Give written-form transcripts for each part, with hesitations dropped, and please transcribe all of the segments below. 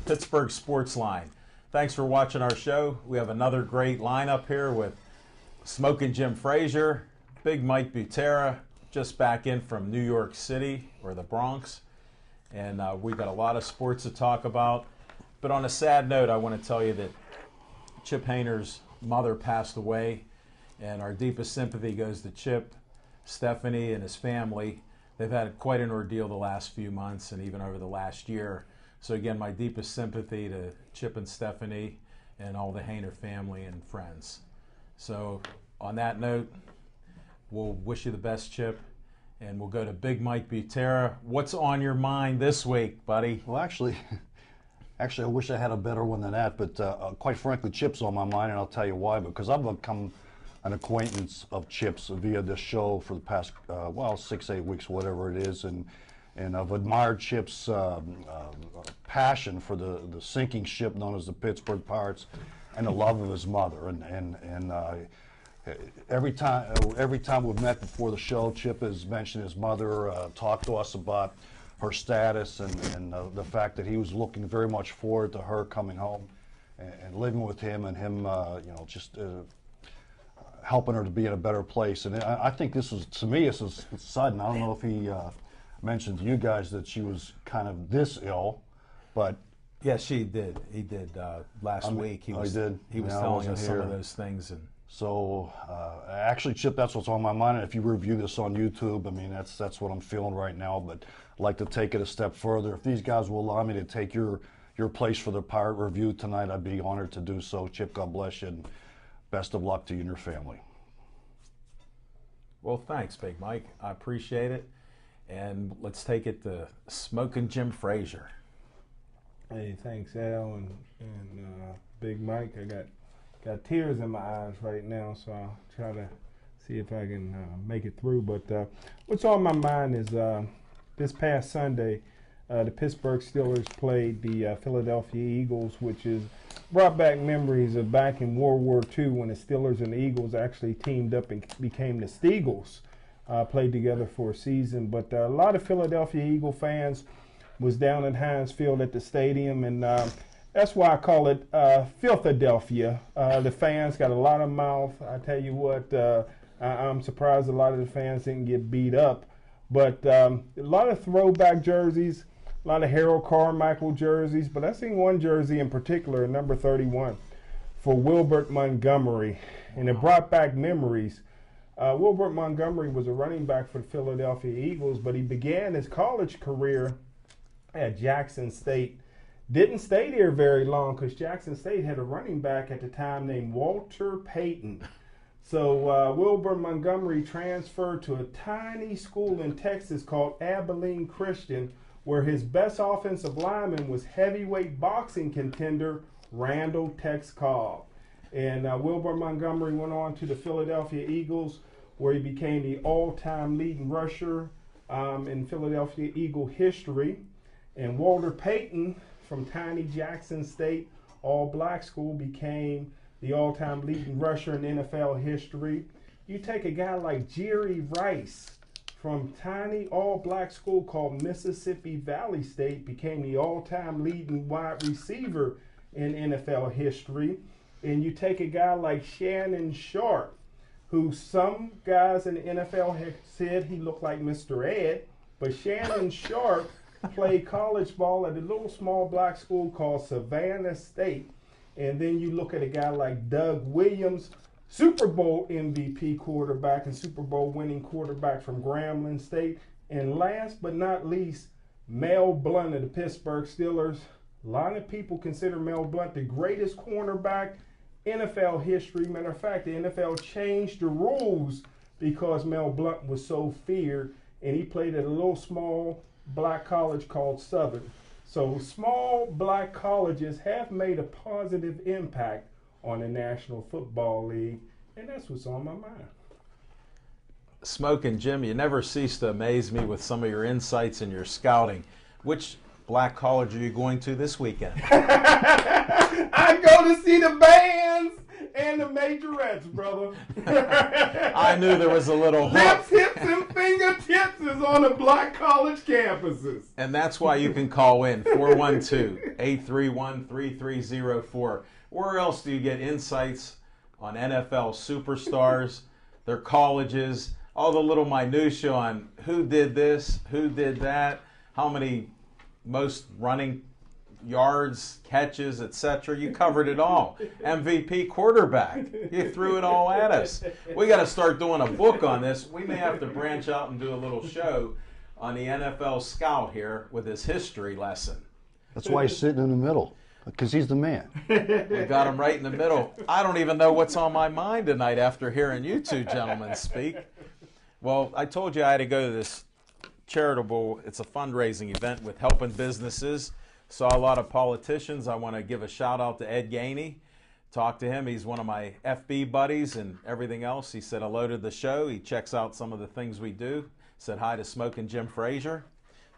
Pittsburgh Sports Line. Thanks for watching our show. We have another great lineup here with Smoking Jim Frazier, Big Mike Butera, just back in from New York City or the Bronx. And we've got a lot of sports to talk about. But on a sad note, I want to tell you that Chip Hayner's mother passed away, and our deepest sympathy goes to Chip, Stephanie, and his family. They've had quite an ordeal the last few months and even over the last year. So again, my deepest sympathy to Chip and Stephanie and all the Hayner family and friends. So on that note, we'll wish you the best, Chip, and we'll go to Big Mike Butera. What's on your mind this week, buddy? Well, actually, I wish I had a better one than that, but quite frankly, Chip's on my mind, and I'll tell you why. Because I've become an acquaintance of Chip's via this show for the past, 6-8 weeks, whatever it is, and I've admired Chip's passion for the sinking ship known as the Pittsburgh Pirates, and the love of his mother. And every time we've met before the show, Chip has mentioned his mother, talked to us about her status and the fact that he was looking very much forward to her coming home and living with him, and him, helping her to be in a better place. And I think this is, to me, this is sudden. I don't know if he mentioned to you guys that she was kind of this ill, but yes, she did. He did last week. He was telling us some of those things. And so, actually, Chip, that's what's on my mind. And if you review this on YouTube, I mean, that's what I'm feeling right now. But I'd like to take it a step further. If these guys will allow me to take your place for the Pirate Review tonight, I'd be honored to do so. Chip, God bless you, and best of luck to you and your family. Well, thanks, Big Mike. I appreciate it. And let's take it to Smoking Jim Frazier. Hey, thanks, Al and Big Mike. I got tears in my eyes right now, so I'll try to see if I can make it through. But what's on my mind is this past Sunday, the Pittsburgh Steelers played the Philadelphia Eagles, which is brought back memories of back in World War II when the Steelers and the Eagles actually teamed up and became the Steagles. Played together for a season. But a lot of Philadelphia Eagle fans was down at Heinz Field at the stadium, and that's why I call it Philadelphia. The fans got a lot of mouth. I tell you what, I'm surprised a lot of the fans didn't get beat up. But a lot of throwback jerseys, a lot of Harold Carmichael jerseys, but I seen one jersey in particular, number 31, for Wilbert Montgomery, and it brought back memories. Wilbert Montgomery was a running back for the Philadelphia Eagles, but he began his college career at Jackson State. Didn't stay there very long because Jackson State had a running back at the time named Walter Payton. So Wilbert Montgomery transferred to a tiny school in Texas called Abilene Christian, where his best offensive lineman was heavyweight boxing contender Randall Tex Cobb. And Wilbert Montgomery went on to the Philadelphia Eagles, where he became the all-time leading rusher in Philadelphia Eagle history. And Walter Payton from tiny Jackson State all-black school became the all-time leading rusher in NFL history. You take a guy like Jerry Rice from tiny all-black school called Mississippi Valley State, became the all-time leading wide receiver in NFL history. And you take a guy like Shannon Sharpe, who some guys in the NFL have said he looked like Mr. Ed, but Shannon Sharpe played college ball at a little small black school called Savannah State. And then you look at a guy like Doug Williams, Super Bowl MVP quarterback and Super Bowl winning quarterback from Grambling State. And last but not least, Mel Blount of the Pittsburgh Steelers. A lot of people consider Mel Blount the greatest cornerback NFL history. Matter of fact, the NFL changed the rules because Mel Blount was so feared, and he played at a little small black college called Southern. So small black colleges have made a positive impact on the National Football League, and that's what's on my mind. Smoking Jim, you never cease to amaze me with some of your insights and your scouting. Which black college are you going to this weekend? I go to see the bands and the majorettes, brother. I knew there was a little Lips, hook. hips, and fingertips is on the black college campuses. And that's why you can call in 412-831-3304. Where else do you get insights on NFL superstars, their colleges, all the little minutia on who did this, who did that, how many most running yards, catches, etc. You covered it all. MVP quarterback. You threw it all at us. We got to start doing a book on this. We may have to branch out and do a little show on the NFL scout here with his history lesson. That's why he's sitting in the middle, because he's the man. We got him right in the middle. I don't even know what's on my mind tonight after hearing you two gentlemen speak. Well, I told you I had to go to this charitable, it's a fundraising event with helping businesses. Saw a lot of politicians. I want to give a shout out to Ed Gainey. Talked to him. He's one of my FB buddies and everything else. He said hello to the show. He checks out some of the things we do. Said hi to Smoking Jim Frazier.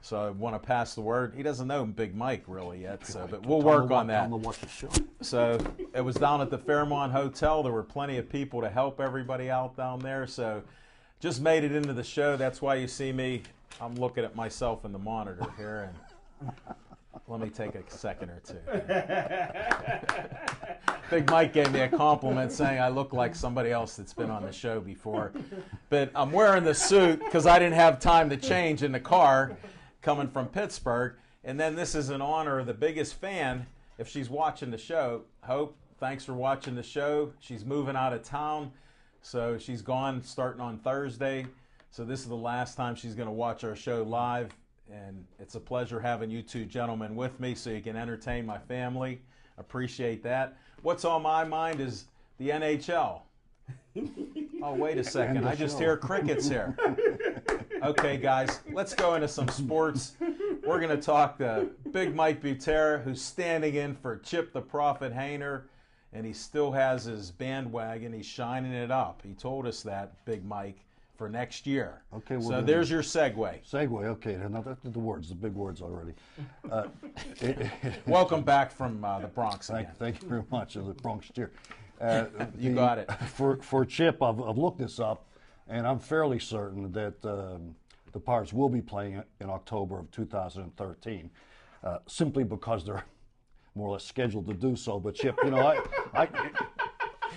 So I want to pass the word. He doesn't know Big Mike really yet, so but we'll work on that. So it was down at the Fairmont Hotel. There were plenty of people to help everybody out down there. So just made it into the show. That's why you see me. I'm looking at myself in the monitor here, and let me take a second or two. Big Mike gave me a compliment saying I look like somebody else that's been on the show before. But I'm wearing the suit because I didn't have time to change in the car coming from Pittsburgh. And then this is in honor of the biggest fan. If she's watching the show, Hope, thanks for watching the show. She's moving out of town, so she's gone starting on Thursday. So this is the last time she's going to watch our show live. And it's a pleasure having you two gentlemen with me so you can entertain my family. Appreciate that. What's on my mind is the NHL. Oh, wait a second. I just hear crickets here. Okay, guys, let's go into some sports. We're going to talk to Big Mike Butera, who's standing in for Chip the Prophet Hayner, and he still has his bandwagon. He's shining it up. He told us that, Big Mike, for next year. Okay, well, so there's your segue. Segue, okay. Now that's the words, the big words already. Welcome back from the Bronx again. Thank you very much. The Bronx cheer. You got it. For Chip, I've looked this up, and I'm fairly certain that the Pirates will be playing in October of 2013, simply because they're more or less scheduled to do so. But Chip, you know,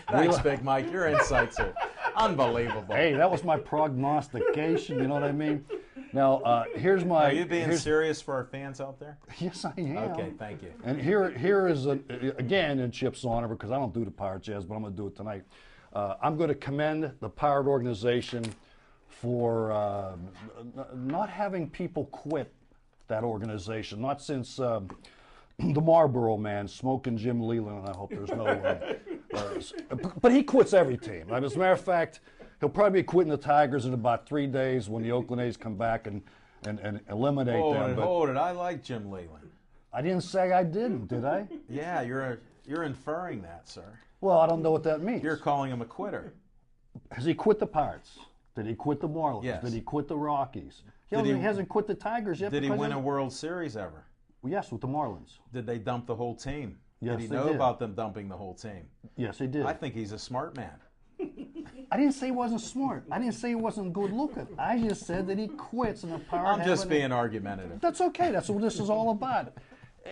Thanks, Big Mike. Your insights are unbelievable. Hey, that was my prognostication. You know what I mean? Now, here's my. Are you being serious for our fans out there? Yes, I am. Okay, thank you. And here is again in Chip's honor, because I don't do the Pirate Jazz, but I'm going to do it tonight. I'm going to commend the Pirate organization for not having people quit that organization. Not since the Marlboro Man, Smoking Jim Leland, and I hope there's no one. But he quits every team. As a matter of fact, he'll probably be quitting the Tigers in about 3 days when the Oakland A's come back and eliminate them. Hold it. I like Jim Leland. I didn't say I didn't, did I? Yeah, you're inferring that, sir. Well, I don't know what that means. You're calling him a quitter. Has he quit the Pirates? Did he quit the Marlins? Yes. Did he quit the Rockies? He hasn't quit the Tigers yet. Did he win a World Series ever? Yes, with the Marlins. Did they dump the whole team? Yes, did he they know did. about them dumping the whole team? Yes, he did. I think he's a smart man. I didn't say he wasn't smart. I didn't say he wasn't good looking. I just said that he quits and the Pirates. I'm just being argumentative. That's okay. That's what this is all about.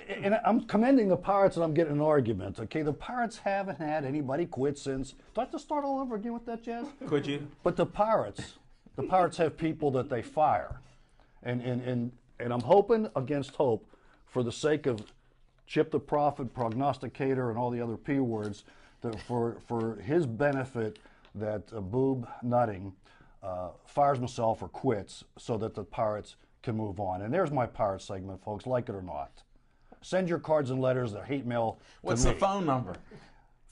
And I'm commending the Pirates, and I'm getting an argument. Okay, the Pirates haven't had anybody quit since. Do I have to start all over again with that, Jazz? Could you? But the Pirates have people that they fire, and I'm hoping against hope, for the sake of Chip the Prophet, prognosticator, and all the other P words, that for his benefit, that Boob Nutting fires himself or quits, so that the Pirates can move on. And there's my Pirate segment, folks. Like it or not. Send your cards and letters, their hate mail. What's the phone number?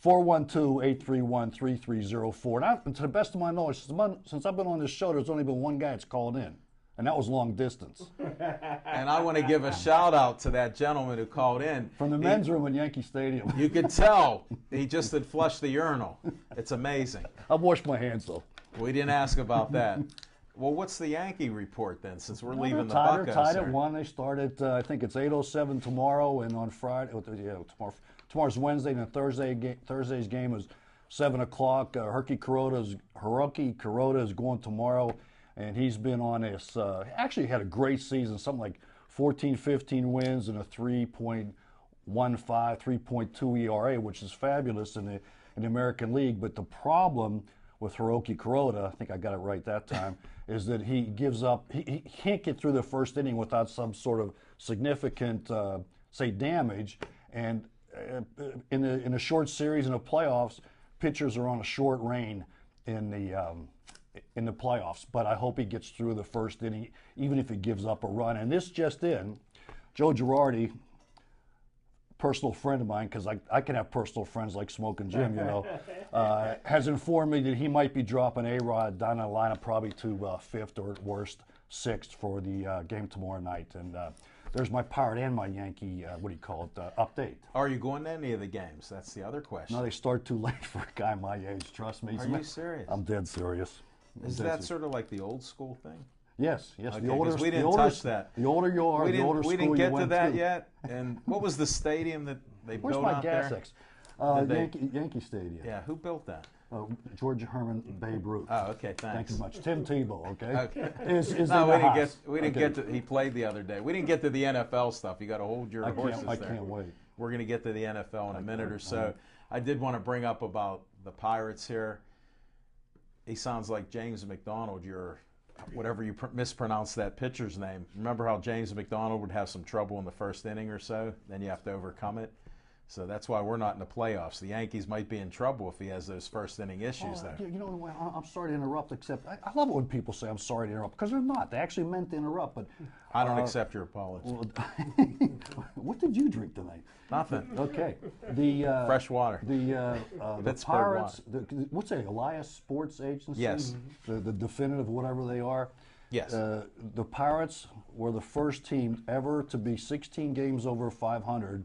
412-831-3304. And to the best of my knowledge, since I've been on this show, there's only been one guy that's called in, and that was long distance. And I want to give a shout out to that gentleman who called in. From the men's room in Yankee Stadium. You could tell he just had flushed the urinal. It's amazing. I've washed my hands, though. We didn't ask about that. Well, what's the Yankee report then, since we're leaving the Tied Buccos? at 1. They started, I think it's 8:07 tomorrow, and on Friday, tomorrow's Wednesday, and Thursday's game was 7 o'clock. Hiroki Kuroda is going tomorrow, and he's been on this. Actually had a great season, something like 14, 15 wins and a 3.15, 3.2 ERA, which is fabulous in the American League. But the problem with Hiroki Kuroda, I think I got it right that time, is that he gives up. He can't get through the first inning without some sort of significant, say, damage. And in a short series in the playoffs, pitchers are on a short rein in the playoffs. But I hope he gets through the first inning, even if he gives up a run. And this just in, Joe Girardi, personal friend of mine, because I can have personal friends like Smoking Jim, you know, has informed me that he might be dropping A-Rod down the lineup probably to fifth or at worst sixth for the game tomorrow night. And there's my Pirate and my Yankee, update. Are you going to any of the games? That's the other question. No, they start too late for a guy my age, trust me. Are you serious? I'm dead serious. Is that sort of like the old school thing? Yes. Okay, the older, we didn't touch that. The older you are, the older school you went to. We didn't get to that yet. And what was the stadium that they Where's built my out gas there? X? Yankee Stadium. Yeah, who built that? George Herman Babe Ruth. Oh, okay, thanks. Thank you much. Tim Tebow, okay? Okay. No, we didn't get to, he played the other day. We didn't get to the NFL stuff. You got to hold your horses there. I can't wait. We're going to get to the NFL in a minute or so. I did want to bring up about the Pirates here. He sounds like James McDonald, whatever you mispronounce that pitcher's name. Remember how James McDonald would have some trouble in the first inning or so? Then you have to overcome it. So that's why we're not in the playoffs. The Yankees might be in trouble if he has those first inning issues there. You know, I'm sorry to interrupt, except I love it when people say I'm sorry to interrupt, because they're not. They actually meant to interrupt. But I don't accept your apology. What did you drink tonight? Nothing. Okay. Fresh water. The Pirates, what's it, Elias Sports Agency? Yes. The definitive, whatever they are. Yes. The Pirates were the first team ever to be 16 games over 500.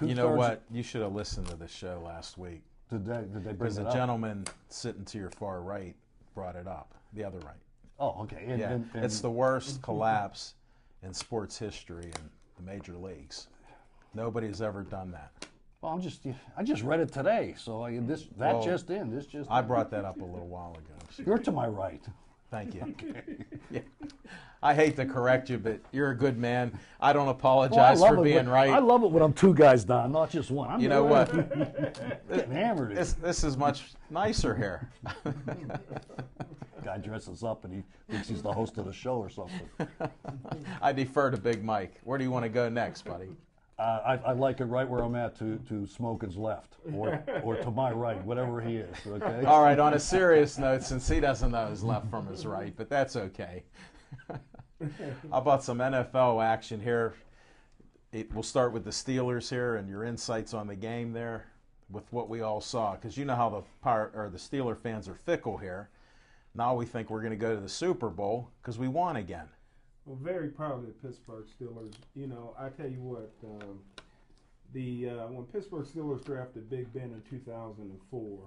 You know what? You should have listened to the show last week. Did they bring it up? Because the gentleman sitting to your far right brought it up. The other right. Oh, okay. And it's the worst collapse in sports history in the major leagues. Nobody's ever done that. Well, I just read it today, so this just in. I brought that up a little while ago. So. You're to my right. Thank you. Yeah. I hate to correct you, but you're a good man. I don't apologize for being right. I love it when I'm two guys down, not just one. You know what? Getting hammered. This is much nicer here. Guy dresses up and he thinks he's the host of the show or something. I defer to Big Mike. Where do you want to go next, buddy? I like it right where I'm at, to Smokin's left, or to my right, whatever he is. Okay. All right. On a serious note, since he doesn't know his left from his right, but that's okay. How about some NFL action here? We'll start with the Steelers here and your insights on the game there with what we all saw, because you know how the Steeler fans are fickle here. Now we think we're going to go to the Super Bowl because we won again. Well, very proud of the Pittsburgh Steelers. You know, I tell you what, when Pittsburgh Steelers drafted Big Ben in 2004,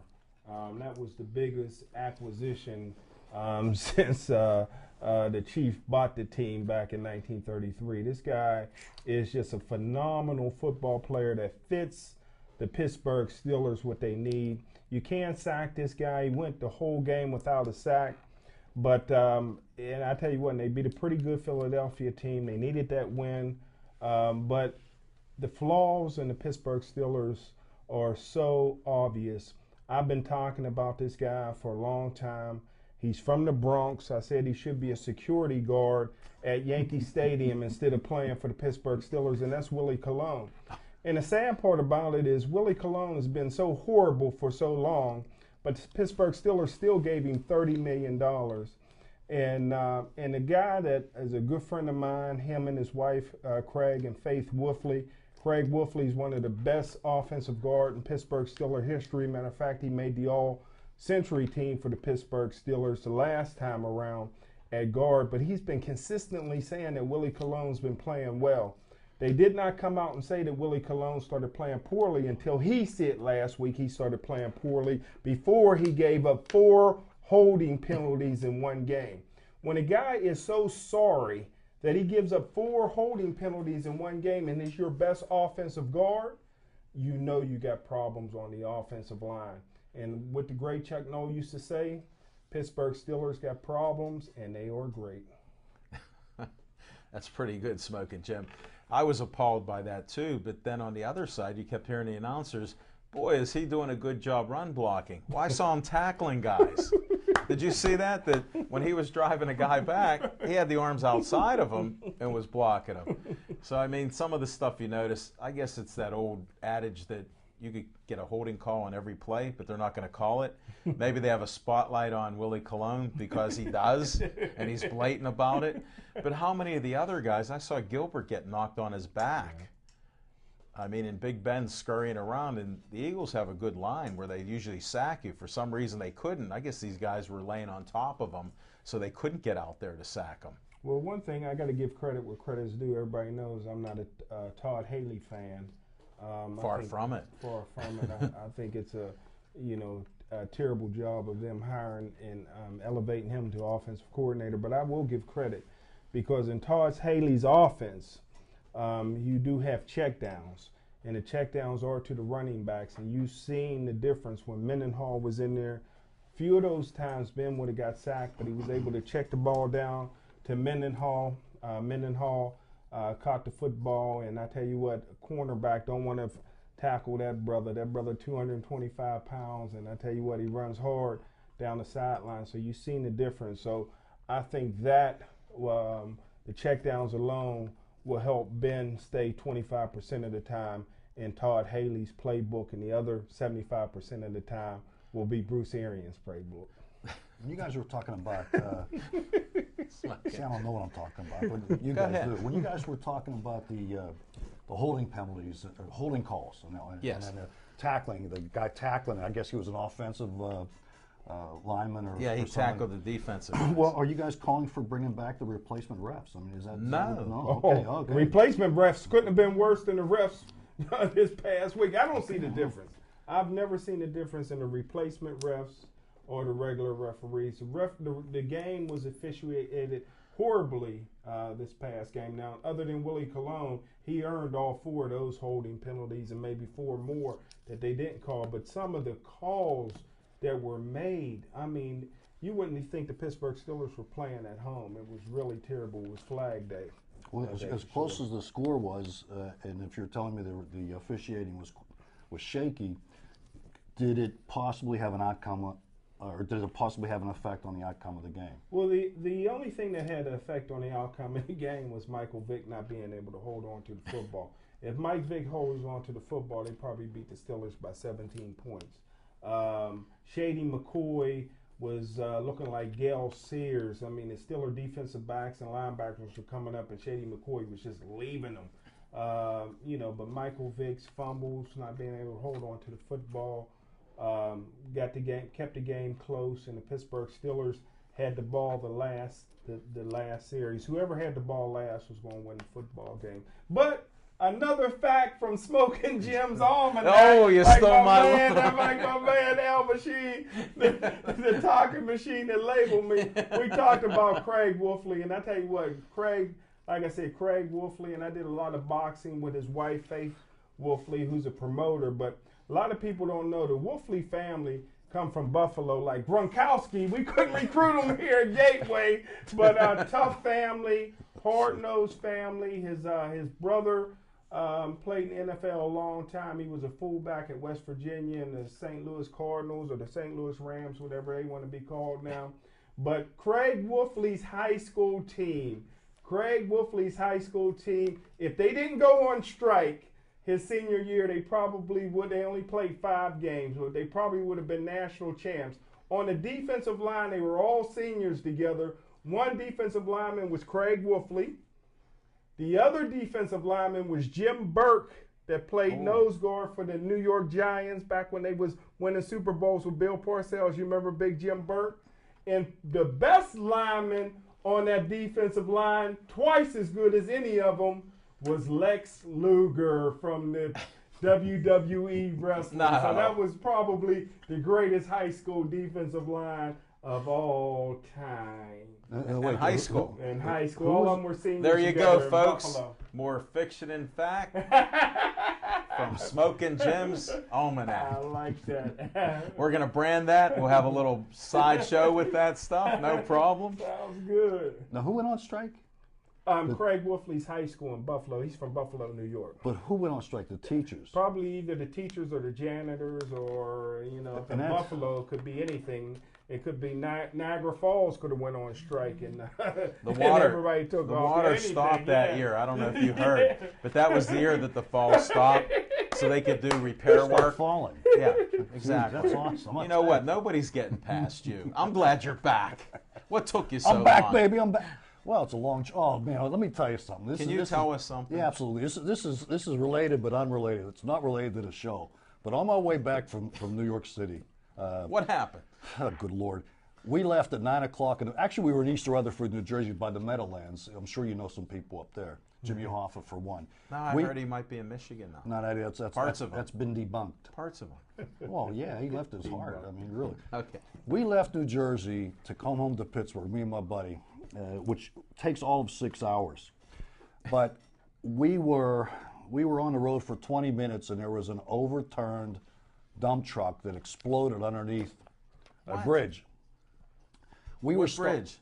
that was the biggest acquisition since the Chiefs bought the team back in 1933. This guy is just a phenomenal football player that fits the Pittsburgh Steelers what they need. You can't sack this guy. He went the whole game without a sack. But, and I tell you what, they beat a pretty good Philadelphia team. They needed that win. But the flaws in the Pittsburgh Steelers are so obvious. I've been talking about this guy for a long time. He's from the Bronx. I said he should be a security guard at Yankee Stadium instead of playing for the Pittsburgh Steelers, and that's Willie Colon. And the sad part about it is Willie Colon has been so horrible for so long, but the Pittsburgh Steelers still gave him $30 million. And the guy that is a good friend of mine, him and his wife, Craig and Faith Wolfley. Craig Wolfley is one of the best offensive guard in Pittsburgh Steelers history. Matter of fact, he made the All-Century team for the Pittsburgh Steelers the last time around at guard. But he's been consistently saying that Willie Colon's been playing well. They did not come out and say that Willie Colon started playing poorly until he said last week he started playing poorly before he gave up 4 holding penalties in one game. When a guy is so sorry that he gives up 4 holding penalties in one game and is your best offensive guard, you know you got problems on the offensive line. And what the great Chuck Noll used to say, Pittsburgh Steelers got problems, and they are great. That's pretty good, Smoking Jim. I was appalled by that too, but then on the other side, you kept hearing the announcers, boy, is he doing a good job run blocking. Well, I saw him tackling guys. Did you see that? That when he was driving a guy back, he had the arms outside of him and was blocking him. So, I mean, some of the stuff you notice, I guess it's that old adage that you could get a holding call on every play, but they're not going to call it. Maybe they have a spotlight on Willie Colon because he does, and he's blatant about it. But how many of the other guys, I saw Gilbert get knocked on his back. I mean, and Big Ben scurrying around, and the Eagles have a good line where they usually sack you. For some reason, they couldn't. I guess these guys were laying on top of them, so they couldn't get out there to sack them. Well, one thing I got to give credit where credit's due. Everybody knows I'm not a Todd Haley fan. Far from it. Far from it. I think it's a terrible job of them hiring and elevating him to offensive coordinator. But I will give credit because in Todd Haley's offense, you do have checkdowns, and the checkdowns are to the running backs. And you've seen the difference when Mendenhall was in there. Few of those times Ben would have got sacked, but he was able to check the ball down to Mendenhall. Mendenhall caught the football, and I tell you what, a cornerback don't want to tackle that brother. That brother 225 pounds, and I tell you what, he runs hard down the sideline. So you've seen the difference. So I think that the checkdowns alone will help Ben stay 25% of the time in Todd Haley's playbook, and the other 75% of the time will be Bruce Arians' playbook. When you guys were talking about, see, I don't know what I'm talking about, but you guys do. When you guys were talking about the holding penalties, holding calls, yes. and then tackling, the guy tackling, I guess he was an offensive lineman or yeah, he or tackled the defensive. Well, are you guys calling for bringing back the replacement refs? I mean, is that no? Okay. Replacement refs couldn't have been worse than the refs this past week. I don't see the difference. I've never seen the difference in the replacement refs or the regular referees. The game was officiated horribly this past game. Now, other than Willie Colon, he earned all 4 of those holding penalties and maybe 4 more that they didn't call. But some of the calls that were made, I mean, you wouldn't think the Pittsburgh Steelers were playing at home. It was really terrible. It was Flag Day. Well, as close as the score was, and if you're telling me the officiating was shaky, did it possibly have an outcome, or did it possibly have an effect on the outcome of the game? Well, the only thing that had an effect on the outcome of the game was Michael Vick not being able to hold on to the football. If Mike Vick holds on to the football, they probably beat the Steelers by 17 points. Shady McCoy was looking like Gale Sears. I mean, the Steeler defensive backs and linebackers were coming up, and Shady McCoy was just leaving them. But Michael Vick's fumbles, not being able to hold on to the football, kept the game close, and the Pittsburgh Steelers had the ball the last series. Whoever had the ball last was going to win the football game. But another fact from Smoking Jim's Almanac. Oh, you stole my man, like my man Al Machine, the talking machine that labeled me. We talked about Craig Wolfley, and I tell you what, Craig Wolfley, and I did a lot of boxing with his wife, Faith Wolfley, who's a promoter, but a lot of people don't know the Wolfley family come from Buffalo, like Gronkowski. We couldn't recruit him here at Gateway, but a tough family, hard-nosed family. His brother played in the NFL a long time. He was a fullback at West Virginia and the St. Louis Cardinals or the St. Louis Rams, whatever they want to be called now. But Craig Wolfley's high school team, if they didn't go on strike his senior year, they only played 5 games, but they probably would have been national champs. On the defensive line, they were all seniors together. One defensive lineman was Craig Wolfley. The other defensive lineman was Jim Burke, that played nose guard for the New York Giants back when they was winning Super Bowls with Bill Parcells. You remember Big Jim Burke? And the best lineman on that defensive line, twice as good as any of them, was Lex Luger from the WWE wrestling. So that was probably the greatest high school defensive line of all time. In high school. In high school, all of them were seniors. There you together go, in folks. Buffalo. More fiction and fact from Smoking Jim's Almanac. I like that. We're going to brand that. We'll have a little sideshow with that stuff. No problem. Sounds good. Now, who went on strike? Craig Wolfley's high school in Buffalo. He's from Buffalo, New York. But who went on strike? The teachers. Probably either the teachers or the janitors, or if in And that's- Buffalo it could be anything. It could be Niagara Falls could have went on strike, and The and water, everybody took the off. water Anything, stopped that yeah. year. I don't know if you heard, but that was the year that the fall stopped, so they could do repair Start work. falling. Yeah, exactly. That's awesome. You know what? Nobody's getting past you. I'm glad you're back. What took you so long? I'm back, baby. I'm back. Well, it's a long. Oh man, let me tell you something. Can you tell us something? Yeah, absolutely. This is related but unrelated. It's not related to the show. But on my way back from New York City, What happened? oh, good Lord, we left at 9 o'clock. And actually, we were in East Rutherford, New Jersey, by the Meadowlands. I'm sure you know some people up there. Jimmy Hoffa, for one. No, I heard he might be in Michigan now. No, that's been debunked. Parts of him. Well, yeah, he left his heart. I mean, really. Okay. We left New Jersey to come home to Pittsburgh, me and my buddy, which takes all of 6 hours. But we were on the road for 20 minutes, and there was an overturned dump truck that exploded underneath a What? bridge. We were What bridge?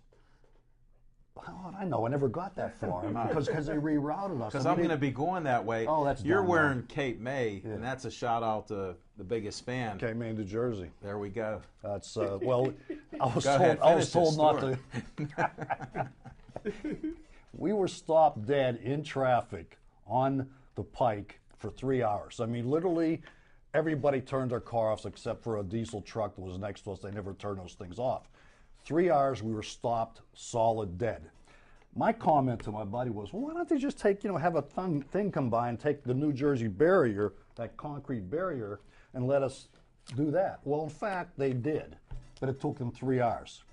Oh, I know. I never got that far because they rerouted us. Because I I'm mean, going to be going that way. Oh, that's You're dumb, wearing man. Cape May, and that's a shout out to the biggest fan. came into Jersey. There we go. That's well. I was Go told. ahead, I was finish told this not to. We were stopped dead in traffic on the Pike for 3 hours. I mean, literally, everybody turned their car off except for a diesel truck that was next to us. They never turned those things off. 3 hours, we were stopped, solid dead. My comment to my buddy was, well, why don't they just take, have a thing come by and take the New Jersey barrier, that concrete barrier, and let us do that? Well, in fact, they did, but it took them 3 hours.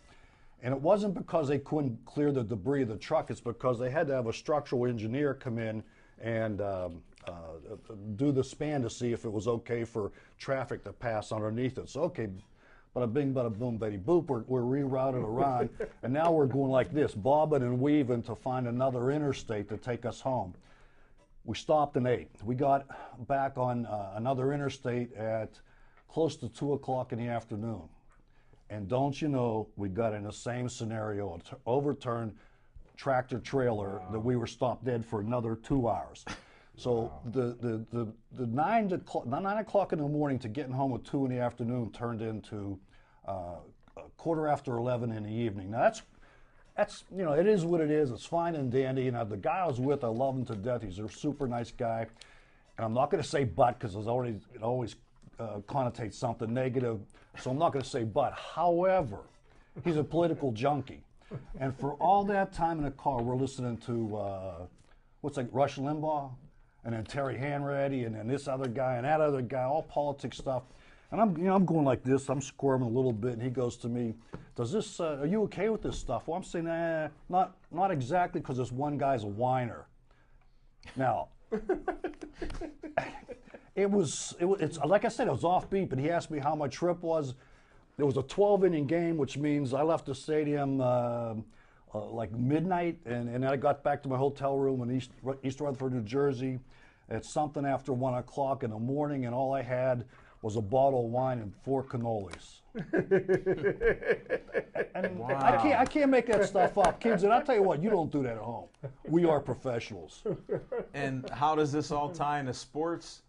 And it wasn't because they couldn't clear the debris of the truck, it's because they had to have a structural engineer come in and do the span to see if it was okay for traffic to pass underneath it. So, okay, bada bing, bada boom, betty boop, we're rerouted around, and now we're going like this, bobbing and weaving to find another interstate to take us home. We stopped and ate. We got back on another interstate at close to 2 o'clock in the afternoon. And don't you know, we got in the same scenario, an overturned tractor trailer that we were stopped dead for another 2 hours. So the 9 o'clock in the morning to getting home at 2 in the afternoon turned into a quarter after 11 in the evening. Now that's it is what it is. It's fine and dandy. And the guy I was with, I love him to death. He's a super nice guy. And I'm not going to say but because it always connotates something negative. So I'm not going to say but. However, he's a political junkie. And for all that time in the car, we're listening to Rush Limbaugh, and then Terry Hanratty, and then this other guy and that other guy, all politics stuff. And I'm going like this. I'm squirming a little bit, and he goes to me, "Does this? Are you okay with this stuff?" Well, I'm saying, not exactly, because this one guy's a whiner. Now, it's like I said, it was offbeat. But he asked me how my trip was. It was a 12-inning game, which means I left the stadium like midnight, and I got back to my hotel room in East Rutherford, New Jersey, at something after 1 o'clock in the morning, and all I had was a bottle of wine and 4 cannolis. And Wow. I can't make that stuff up, kids. And I'll tell you what, you don't do that at home. We are professionals. And how does this all tie into sports?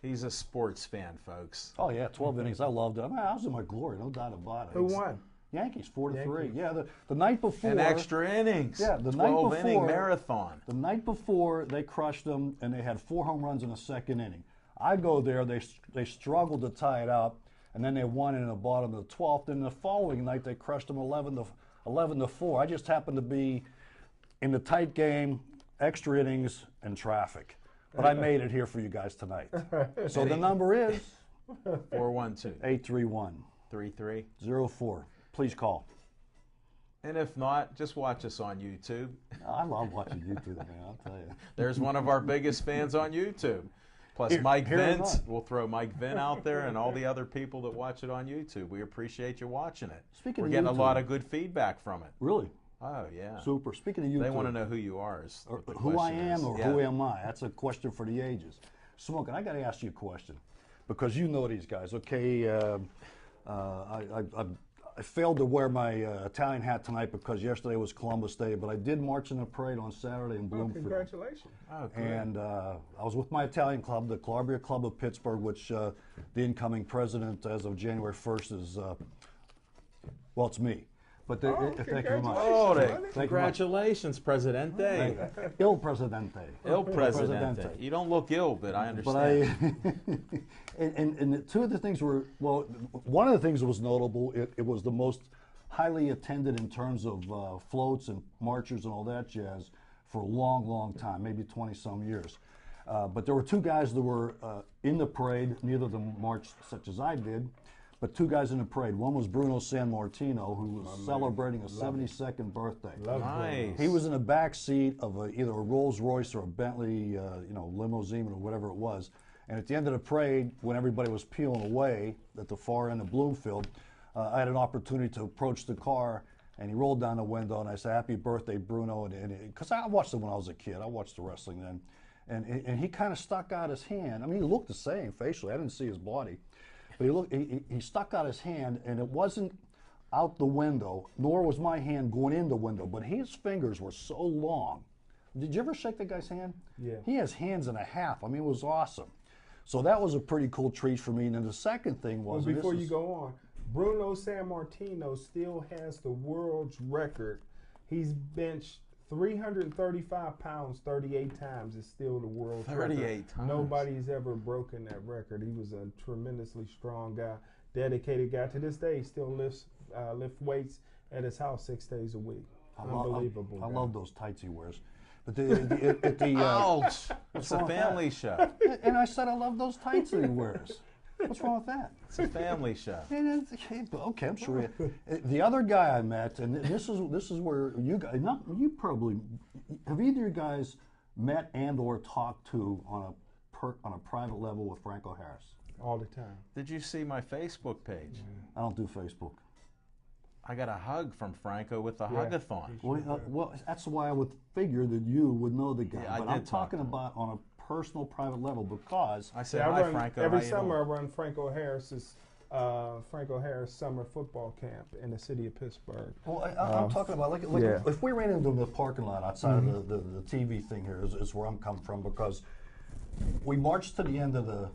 He's a sports fan, folks. Oh yeah, 12 innings. I loved it. I was in my glory, no doubt about it. Who won? Yankees, 4-3. Yankees. Yeah, the night before. And extra innings. Yeah, the night 12-inning before- marathon. The night before, they crushed them, and they had 4 home runs in the second inning. I go there, they struggled to tie it up, and then they won in the bottom of the 12th. And the following night, they crushed them 11-4. I just happened to be in the tight game, extra innings, and traffic. But I made it here for you guys tonight. So the number is 412 831 33. 04. Please call. And if not, just watch us on YouTube. I love watching YouTube, man, I'll tell you. There's one of our biggest fans on YouTube. Plus Mike here or Vint. not. We'll throw Mike Vint out there and all the other people that watch it on YouTube. We appreciate you watching it. Speaking We're of getting a YouTube. lot of good feedback from it. Really? Oh, yeah. Super. Speaking of YouTube. They want to know who you are. Is or what the who I question am is. or Yeah. who am I? That's a question for the ages. Smoking, I got to ask you a question because you know these guys. Okay, I failed to wear my Italian hat tonight because yesterday was Columbus Day, but I did march in the parade on Saturday in Well, Bloomfield. congratulations. Oh, great. And I was with my Italian club, the Calabria Club of Pittsburgh, which the incoming president as of January 1st is, well, it's me. But thank you very much. Oh, Thank you very much. congratulations, Presidente. Il Presidente. Il Presidente. You don't look ill, but I But understand. and two of the things were, well, one of the things that was notable, it was the most highly attended in terms of floats and marchers and all that jazz for a long, long time, maybe 20-some years. But there were two guys that were in the parade, neither of them marched such as I did, but two guys in the parade. One was Bruno Sammartino, who was celebrating a 72nd birthday. Nice. He was in the back seat of either a Rolls Royce or a Bentley, limousine or whatever it was. And at the end of the parade, when everybody was peeling away at the far end of Bloomfield, I had an opportunity to approach the car, and he rolled down the window, and I said, "Happy birthday, Bruno!" And because I watched it when I was a kid, I watched the wrestling then, and he kind of stuck out his hand. I mean, he looked the same facially. I didn't see his body, but he stuck out his hand, and it wasn't out the window, nor was my hand going in the window, but his fingers were so long. Did you ever shake that guy's hand? Yeah. He has hands and a half. I mean, it was awesome. So that was a pretty cool treat for me. And then the second thing was, Well, before you go on, Bruno Sammartino still has the world's record. He's benched 335 pounds 38 times. It's still the world's 38 record. times. Nobody's ever broken that record. He was a tremendously strong guy, dedicated guy. To this day, he still lifts weights at his house 6 days a week. Unbelievable. I guy. love those tights he wears. But at the Ouch! It's wrong a with family show. and I said I love those tights that he wears. What's wrong with that? It's a family show. And okay, I'm sure. The other guy I met, and this is where you guys, you probably, have either of you guys met and or talked to on a private level with Franco Harris? All the time. Did you see my Facebook page? I don't do Facebook. I got a hug from Franco with the Hugathon. Well, that's why I would figure that you would know the guy. Yeah, I but did I'm talk talking to him. about on a personal, private level because I said, Yeah, hi, Franco. every how you summer doing?" I run Franco Harris summer football camp in the city of Pittsburgh. Well, I'm talking about like yeah. if we ran into the parking lot outside of the TV thing here is where I'm coming from because we marched to the end of the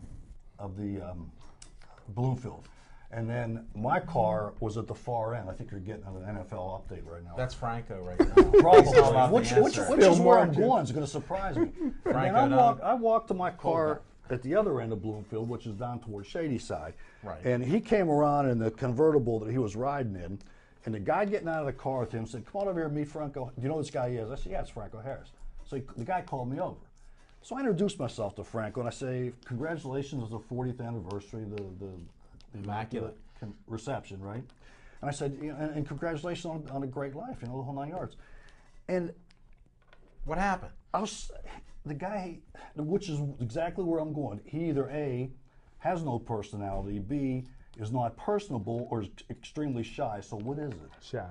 Bloomfield, and then my car was at the far end. I think you're getting an NFL update right now. That's Franco right now. Probably, about which the is answer. where I'm marching. going is going to surprise me. And then Franco, I walked to my car at the other end of Bloomfield, which is down towards Shady Side. Right. And he came around in the convertible that he was riding in, and the guy getting out of the car with him said, "Come on over here and meet Franco. Do you know who this guy is?" I said, "Yeah, it's Franco Harris." So the guy called me over. So I introduced myself to Franco, and I say, "Congratulations on the 40th anniversary, the Immaculate reception, right?" And I said, and congratulations on a great life, the whole 9 yards. And What happened? the guy, which is exactly where I'm going, he either A, has no personality, B, is not personable, or is extremely shy. So what is it? Shy.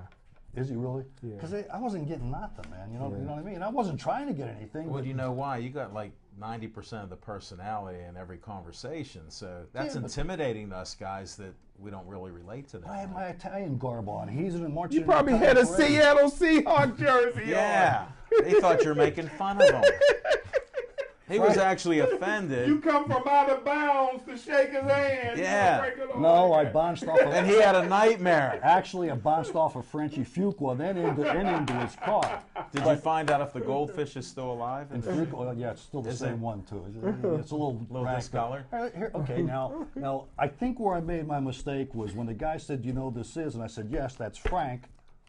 Is he really? Yeah. Because I wasn't getting nothing, man. You know what I mean? I wasn't trying to get anything. Well, but you know why? You got like 90% of the personality in every conversation. So that's Yeah, but- intimidating to us guys that we don't really relate to that. I had my Italian garb on. He's in a marching. You probably Italian had a parade. Seattle Seahawks jersey Yeah. They thought you were making fun of him. He was actually on. offended. You come from out of bounds to shake his hand. Yeah. No, I bounced off. And he had a nightmare. Actually, I bounced off of Frenchy Fuqua, then into his car. Did you find out if the goldfish is still alive? And Fuqua, yeah, it's still the Is same it? one too. It's a little racked up. discolored? Okay, now I think where I made my mistake was when the guy said, "You know who this is," and I said, "Yes, that's Frank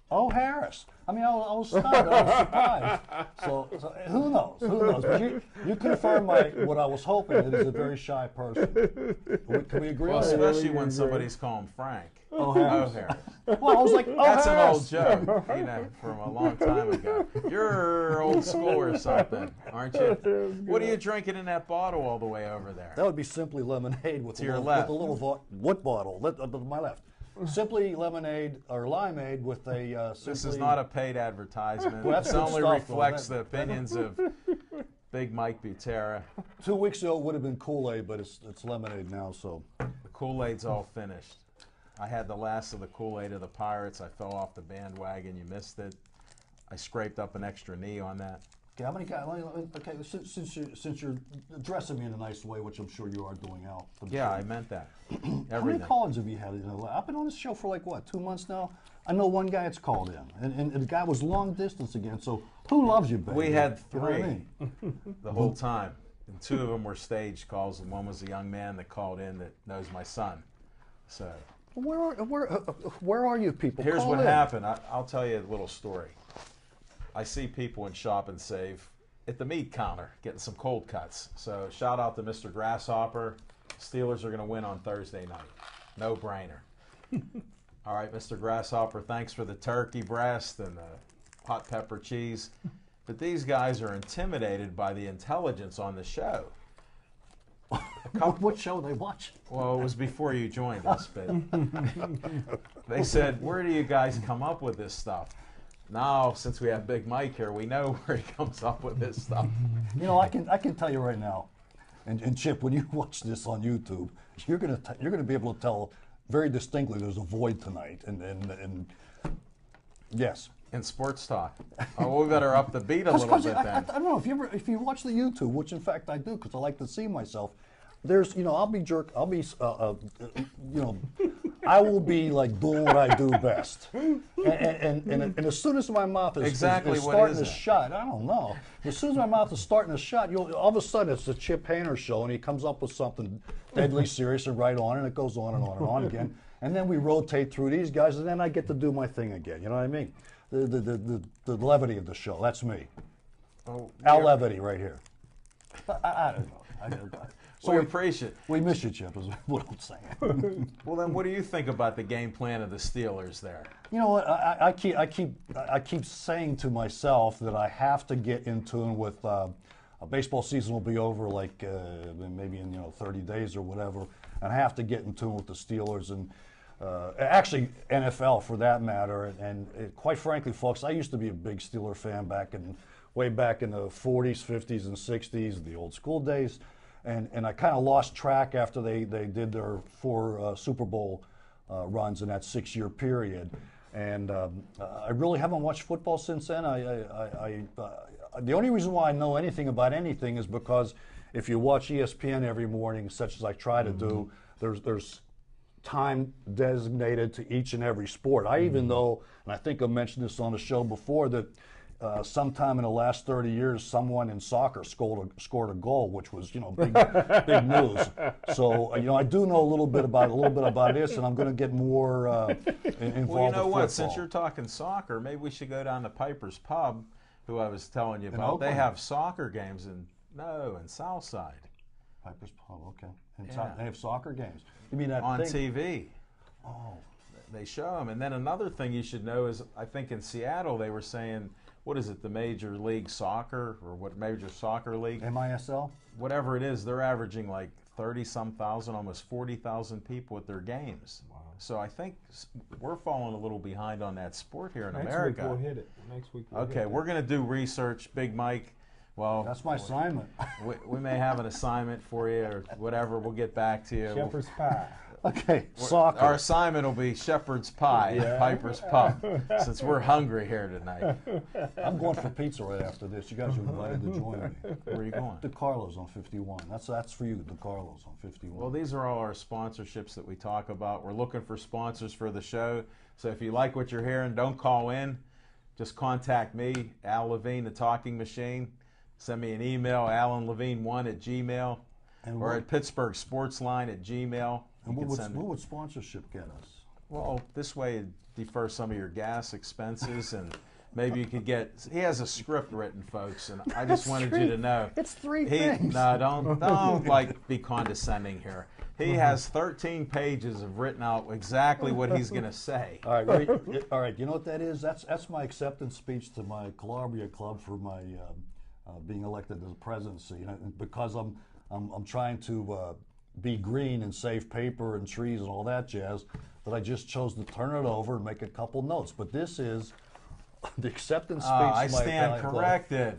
Oh, Harris. I mean, I was stunned. I was surprised. So who knows? Who knows? But you confirmed what I was hoping. It is a very shy person. Can we agree Well, on that? especially when somebody's calling Frank. Oh, Harris. Oh, Harris. Well, I was like, oh, That's an Harris. old joke, from a long time ago. You're old school or something, aren't you? What are you drinking in that bottle all the way over there? That would be simply lemonade with, your with left. a little what bottle? My left. Simply lemonade or limeade with a simply. This is not a paid advertisement. Well, that's This good only stuff, reflects though. the opinions of Big Mike Butera. 2 weeks ago it would have been Kool-Aid, but it's lemonade now. So The Kool-Aid's all finished. I had the last of the Kool-Aid of the Pirates. I fell off the bandwagon. You missed it. I scraped up an extra knee on that. okay, how many guys? Okay, since you're addressing me in a nice way, which I'm sure you are doing, Al. for the Yeah, show. I meant that. How many Everything. call-ins have you had? I've been on this show for like what, 2 months now. I know one guy that's called in, and the guy was long distance again. So who loves you, baby? We had You know what I 3 mean? the whole time. And 2 of them were stage calls, and one was a young man that called in that knows my son. So Where are you people? here's Call what in. happened. I'll tell you a little story. I see people in Shop and Save at the meat counter getting some cold cuts. So shout out to Mr. Grasshopper. Steelers are going to win on Thursday night. No brainer. All right, Mr. Grasshopper, thanks for the turkey breast and the hot pepper cheese. But these guys are intimidated by the intelligence on the show. What show they watch? Well, it was before you joined us, but they said, where do you guys come up with this stuff? Now, since we have Big Mike here, we know where he comes up with this stuff. You know, I can tell you right now, and Chip, when you watch this on YouTube, you're gonna be able to tell very distinctly there's a void tonight, and yes. In sports talk. Oh, we better up the beat a little Because bit I then. don't know if you watch the YouTube, which in fact I do, because I like to see myself. There's, I'll be, I will be like doing what I do best, and as soon as my mouth is Exactly is what starting is to that? shut, I don't know. As soon as my mouth is starting to shut, all of a sudden it's the Chip Hayner show, and he comes up with something deadly serious and right on, and it goes on and on and on again, and then we rotate through these guys, and then I get to do my thing again. You know what I mean? The levity of the show. That's me. Oh, Al we- Levity right here. I don't know. I don't know. So we appreciate it. we miss you, Chip, is what I'm saying. Well, then, what do you think about the game plan of the Steelers there? You know what? I keep saying to myself that I have to get in tune with. A baseball season will be over like maybe in 30 days or whatever, and I have to get in tune with the Steelers and actually NFL for that matter. And quite frankly, folks, I used to be a big Steeler fan way back in the 40s, 50s, and 60s, the old school days. And I kind of lost track after they did their 4 Super Bowl runs in that 6-year period. And I really haven't watched football since then. The only reason why I know anything about anything is because if you watch ESPN every morning, such as I try to do, there's time designated to each and every sport. I even know, and I think I mentioned this on the show before, that sometime in the last 30 years, someone in soccer scored a goal, which was big news. So I do know a little bit about this, and I'm going to get more involved. Well, you know with what? football. Since you're talking soccer, maybe we should go down to Piper's Pub, who I was telling you about. They Oakland? have soccer games in Southside Piper's Pub, okay. And Yeah. they have soccer games. You mean that on thing? TV. Oh, They show them. And then another thing you should know is, I think in Seattle they were saying, what is it, the Major League Soccer, or what, Major Soccer League? MISL? Whatever it is, they're averaging like 30-some thousand, almost 40,000 people at their games. Wow. So I think we're falling a little behind on that sport here in Next America. week we'll hit it. Next week we'll Okay, hit we're going to do research, Big Mike. Well, That's my assignment. we may have an assignment for you or whatever. We'll get back to you. Shepherd's pie. Okay, soccer. Our assignment will be Shepherd's Pie at Yeah. Piper's Pub, since we're hungry here tonight. I'm going for pizza right after this. You guys are invited to join me. Where are you going? The Carlos on 51. That's for you, the Carlos on 51. Well, these are all our sponsorships that we talk about. We're looking for sponsors for the show. So if you like what you're hearing, don't call in. Just contact me, Al Levine, the Talking Machine. Send me an email, AlanLevine1@gmail, And or what- at Pittsburgh Sportsline@gmail. And You what can would, send what me. would sponsorship get us? Well, this way it'd defer some of your gas expenses, and maybe you could get. He has a script written, folks, and I just wanted you to know. It's three things. No, don't like be condescending here. He has 13 pages of written out exactly what he's going to say. All right, all right. You know what that is? That's my acceptance speech to my Calabria club for my being elected as presidency. Because I'm trying to be green and save paper and trees and all that jazz, that I just chose to turn it over and make a couple notes. But this is the acceptance speech. I to my stand Italian corrected.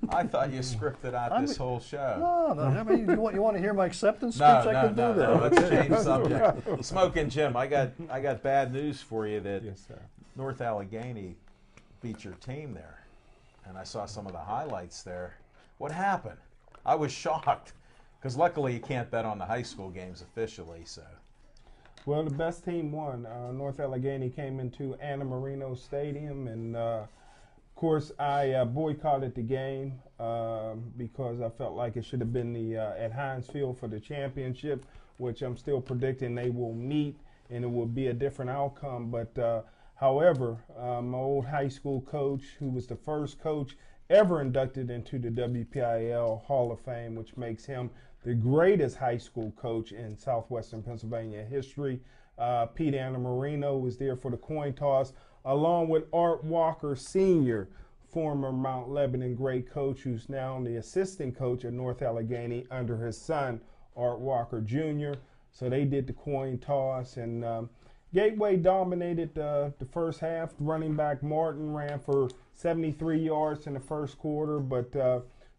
I thought you scripted out this whole show. No, I mean, you want to hear my acceptance speech? No, I can do that. no. Let's change subject. Smoking Jim, I got bad news for you that Yes, sir. North Allegheny beat your team there, and I saw some of the highlights there. What happened? I was shocked because luckily you can't bet on the high school games officially. So Well, the best team won. North Allegheny came into Anna Marino Stadium, and of course, I boycotted the game because I felt like it should have been the at Heinz Field for the championship, which I'm still predicting they will meet, and it will be a different outcome. But however, my old high school coach, who was the first coach ever inducted into the WPIAL Hall of Fame, which makes him the greatest high school coach in southwestern Pennsylvania history. Pete Anna Marino was there for the coin toss, along with Art Walker Sr., former Mount Lebanon great coach, who's now the assistant coach at North Allegheny under his son, Art Walker Jr. So they did the coin toss, and Gateway dominated the first half. Running back Martin ran for 73 yards in the first quarter, but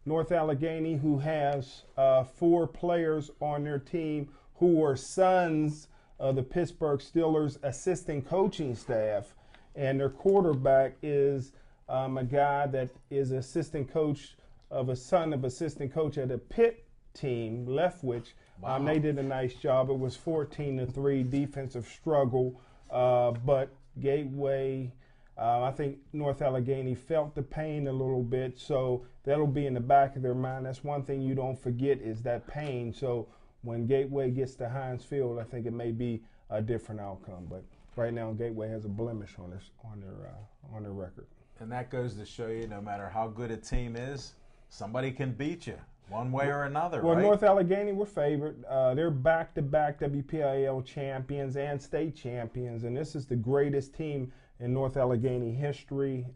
North Allegheny, who has 4 players on their team who are sons of the Pittsburgh Steelers assistant coaching staff, and their quarterback is a guy that is assistant coach of a son of assistant coach at a Pitt team, Leftwich. Wow. They did a nice job. It was 14-3 defensive struggle, but Gateway, I think North Allegheny felt the pain a little bit, so that'll be in the back of their mind. That's one thing you don't forget is that pain. So when Gateway gets to Heinz Field, I think it may be a different outcome. But right now, Gateway has a blemish on their record. and that goes to show you, no matter how good a team is, somebody can beat you one way or another. Well, right? North Allegheny were favored. They're back-to-back WPIAL champions and state champions, and this is the greatest team in North Allegheny history.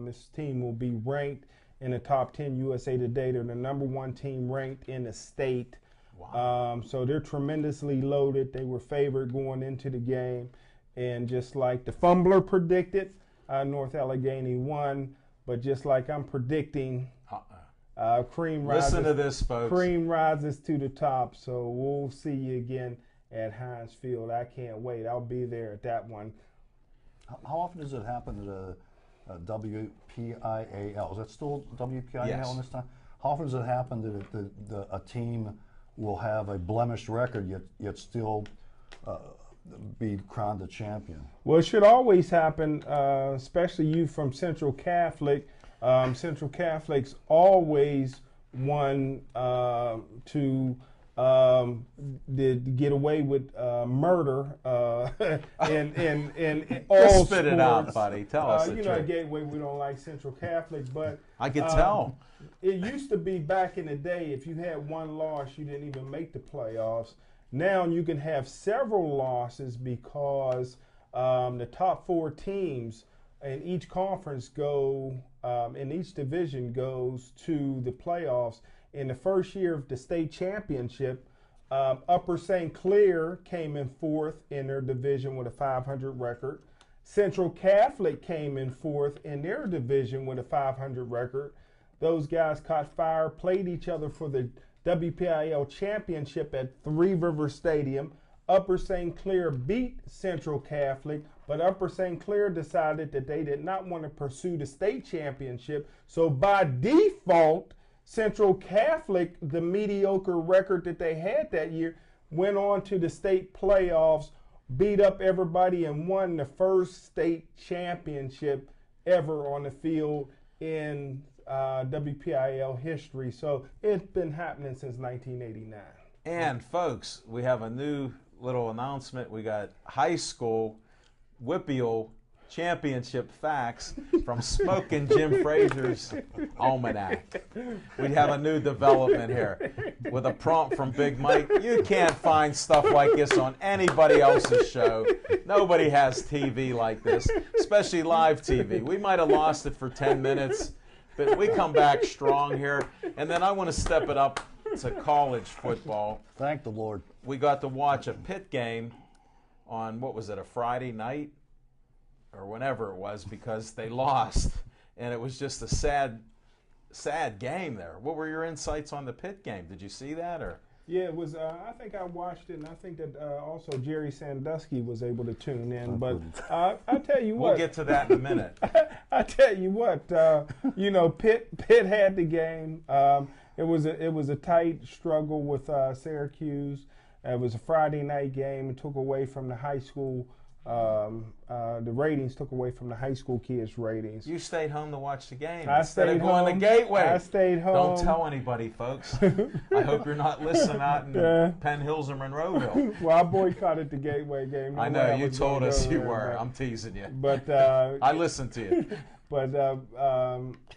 This team will be ranked in the top 10 USA Today. They're the number 1 team ranked in the state. Wow. So they're tremendously loaded. They were favored going into the game, and just like the Fumbler predicted, North Allegheny won. But just like I'm predicting, cream rises. Listen to this, folks. Cream rises to the top. So we'll see you again at Heinz Field. I can't wait. I'll be there at that one. How often does it happen at WPIAL? Is that still WPIAL Yes. this time? How often does it happen that a team will have a blemished record yet still be crowned a champion? Well, it should always happen, especially you from Central Catholic. Central Catholics always won to get away with murder in all Just spit sports. it out, buddy. Tell us the You know, at truth. Gateway, we don't like Central Catholic, but I could tell. it used to be back in the day, if you had one loss, you didn't even make the playoffs. Now you can have several losses because the top 4 teams in each conference in each division goes to the playoffs. In the first year of the state championship, Upper St. Clair came in 4th in their division with a 500 record. Central Catholic came in 4th in their division with a 500 record. Those guys caught fire, played each other for the WPIAL championship at Three Rivers Stadium. Upper St. Clair beat Central Catholic, but Upper St. Clair decided that they did not want to pursue the state championship. So by default, Central Catholic, the mediocre record that they had that year, went on to the state playoffs, beat up everybody, and won the first state championship ever on the field in WPIAL history. So it's been happening since 1989. And folks, we have a new little announcement. We got high school WPIAL championship facts from Smoking Jim Frazier's Almanac. We have a new development here with a prompt from Big Mike. You can't find stuff like this on anybody else's show. Nobody has TV like this, especially live TV. We might have lost it for 10 minutes, but we come back strong here. And then I want to step it up to college football. Thank the Lord. We got to watch a Pitt game on, what was it, a Friday night? Or whenever it was, because they lost, and it was just a sad game there. What were your insights on the Pitt game? Did you see that, or? Yeah, it was. I think I watched it, and I think that also Jerry Sandusky was able to tune in. But I tell you what, we'll get to that in a minute. I tell you what, Pitt had the game. It was a tight struggle with Syracuse. It was a Friday night game. It took away from the high school. The ratings took away from the high school kids' ratings. You stayed home to watch the game I instead stayed of going home. to Gateway. I stayed home. Don't tell anybody, folks. I hope you're not listening out in Penn Hills or Monroeville. Well, I boycotted the Gateway game. I know, you told us you were. I'm teasing you. But I listened to you. But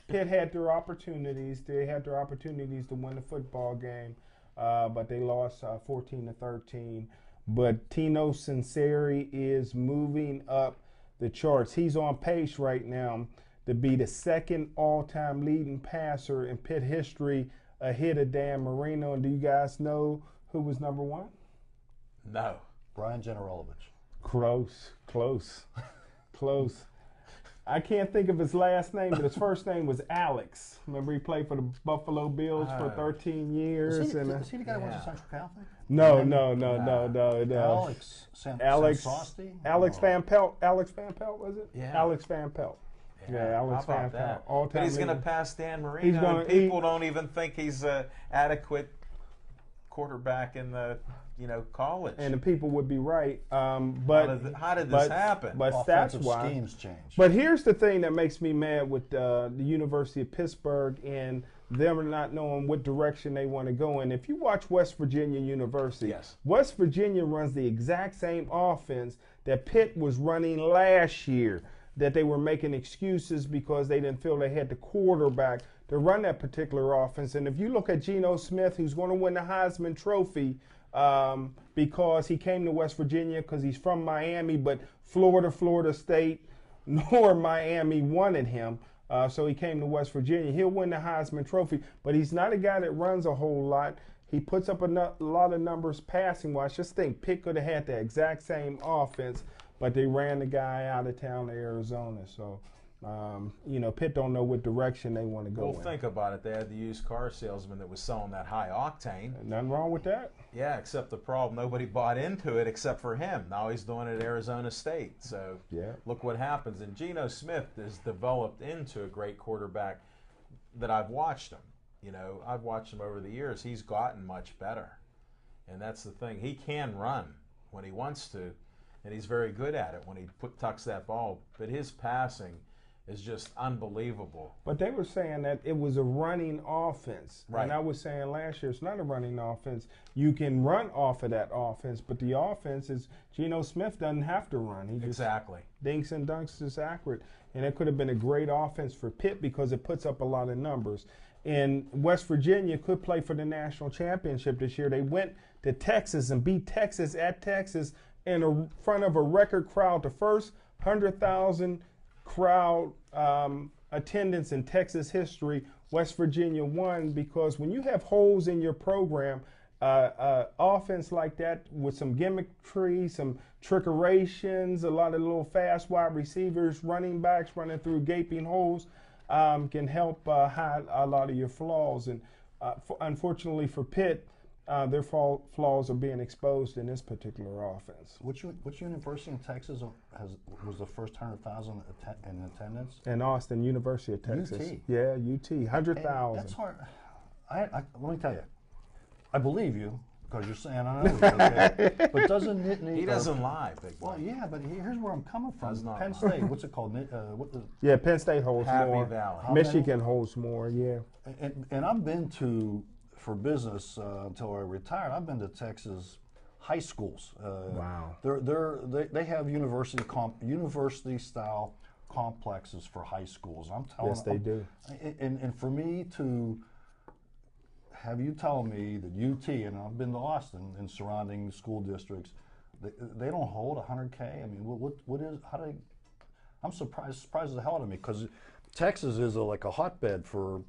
Pitt had their opportunities. They had their opportunities to win the football game, but they lost 14-13. But Tino Sunseri is moving up the charts. He's on pace right now to be the second all-time leading passer in Pitt history, ahead of Dan Marino. And do you guys know who was number one? No. Brian Generolovich. Close. I can't think of his last name, but his first name was Alex. Remember, he played for the Buffalo Bills for 13 years. Is he the guy who went to Central Catholic? No. Alex Van Pelt. Alex Van Pelt, was it? Yeah. Alex Van Pelt. Yeah, Alex How about Van that? Pelt. But he's going to pass Dan Marino. People don't even think he's an adequate quarterback in the college. And the people would be right. But how did this happen? But offensive stats-wise, schemes change. But here's the thing that makes me mad with the University of Pittsburgh and them not knowing what direction they want to go in. If you watch West Virginia University, yes. West Virginia runs the exact same offense that Pitt was running last year, that they were making excuses because they didn't feel they had the quarterback to run that particular offense. And if you look at Geno Smith, who's going to win the Heisman Trophy, because he came to West Virginia because he's from Miami, but Florida State, nor Miami wanted him. So he came to West Virginia. He'll win the Heisman Trophy, but he's not a guy that runs a whole lot. He puts up a lot of numbers passing wise. Just think, Pitt could have had the exact same offense, but they ran the guy out of town to Arizona. So, Pitt don't know what direction they want to go in. Well, think about it. They had the used car salesman that was selling that high octane. Nothing wrong with that. Yeah, except the problem, nobody bought into it except for him. Now he's doing it at Arizona State. So look what happens. And Geno Smith has developed into a great quarterback that I've watched him. I've watched him over the years. He's gotten much better. And that's the thing. He can run when he wants to, and he's very good at it when he tucks that ball. But his passing is just unbelievable. But they were saying that it was a running offense. Right. And I was saying last year it's not a running offense. You can run off of that offense, but the offense is Geno Smith doesn't have to run. He just dinks and dunks is accurate. And it could have been a great offense for Pitt because it puts up a lot of numbers. And West Virginia could play for the national championship this year. They went to Texas and beat Texas at Texas in front of a record crowd. The first 100,000 crowd attendance in Texas history. West Virginia won because when you have holes in your program, offense like that with some gimmickry, some trickerations, a lot of little fast wide receivers, running backs running through gaping holes, can help hide a lot of your flaws. And unfortunately for Pitt, their flaws are being exposed in this particular offense. Which university in Texas was the first 100,000 in attendance? In Austin, University of Texas. UT. Yeah, UT, 100,000. That's hard. Let me tell you, I believe you because you're saying I know. Okay? But doesn't Nittany? He doesn't lie, big boy. Well, yeah, but here's where I'm coming from. Penn lie. State. What's it called? Penn State holds Happy more. Valley. Michigan holds more. Yeah. And I've been to, for business until I retired. I've been to Texas high schools. Wow. They have university style complexes for high schools. I'm telling Yes, they do. And for me to have you tell me that UT, and I've been to Austin and surrounding school districts, they don't hold 100K. I mean, what is how do they? I'm surprised the hell out of me, because Texas is like a hotbed for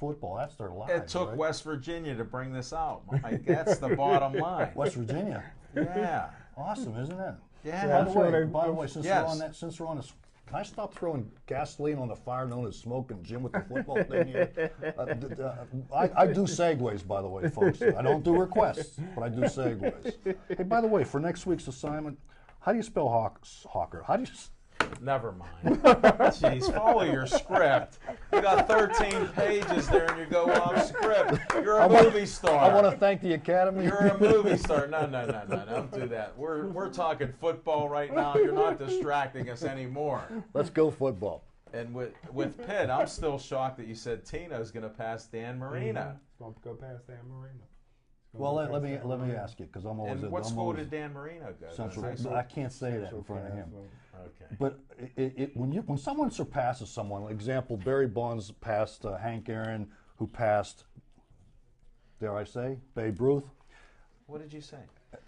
football. That's their lives. It took right? West Virginia to bring this out, Mike. That's the bottom line. West Virginia. Yeah. Awesome, isn't it? Yeah. By the way, since Yes. we're on that, can I stop throwing gasoline on the fire known as Smoking Jim with the football thing here? I do segues, by the way, folks. I don't do requests, but I do segues. Hey, by the way, for next week's assignment, how do you spell Hawker? How do you? Never mind. Jeez, follow your script. You got 13 pages there and you go off script. You're a movie star. I want to thank the Academy. You're a movie star. No, don't do that. We're talking football right now. You're not distracting us anymore. Let's go football. And with Pitt, I'm still shocked that you said Tino's going to pass Dan Marino. It's going to go past Dan Marino. Well, let me ask you, because I'm always. And what school did Dan Marino go to? Central. I can't say that in front of him. Okay. But when someone surpasses someone, like example, Barry Bonds passed Hank Aaron, who passed, dare I say, Babe Ruth. What did you say?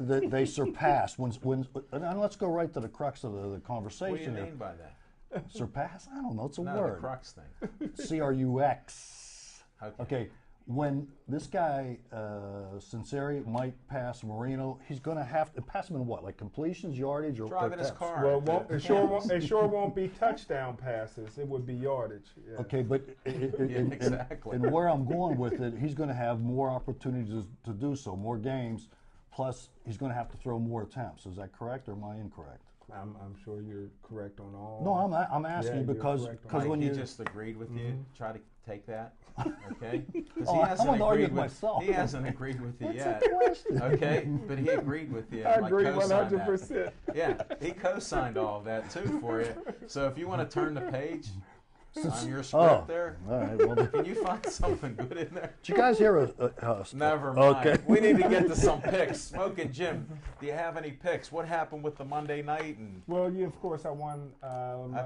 They surpassed and let's go right to the crux of the conversation. What do you here. mean by that? Surpass? I don't know. It's a No, word. the crux thing. CRUX. Okay. When this guy, Sinceri, might pass Marino, he's going to have to pass him in what? Like completions, yardage, or Driving his attempts? car. Well, it sure won't be touchdown passes. It would be yardage. Yeah. Okay, but exactly. and where I'm going with it, he's going to have more opportunities to do so, more games, plus he's going to have to throw more attempts. Is that correct, or am I incorrect? I'm sure you're correct on all. No, I'm asking Yeah, because you're correct on Mike, when he you just agreed with you. Try to take that, okay? Because Oh, I wanted to argue with myself. He hasn't agreed with you yet. a question. Okay, but he agreed with you. I and, agree co-signed 100%. that. Yeah, he co-signed all of that too for you. So if you want to turn the page on your script there, all right. Well, can you find something good in there? did you guys hear Never mind. Okay. We need to get to some picks. Smoking Jim, do you have any picks? What happened with the Monday night? And Well, yeah, of course, I won. that's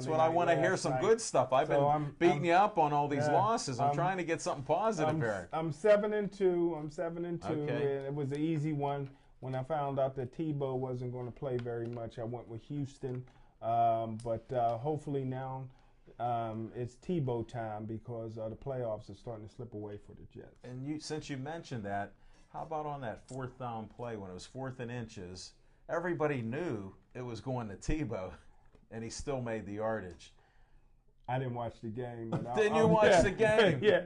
Monday what I night want to hear. last Some night. good stuff. I've So been I'm beating you up on all these yeah, losses. I'm trying to get something positive here. I'm 7-2. I'm 7-2. Okay. And it was an easy one. When I found out that Tebow wasn't going to play very much, I went with Houston. But hopefully now it's Tebow time, because the playoffs are starting to slip away for the Jets. And since you mentioned that, how about on that fourth down play when it was 4th and inches? Everybody knew it was going to Tebow, and he still made the yardage. I didn't watch the game. But Didn't you watch the game? Yeah,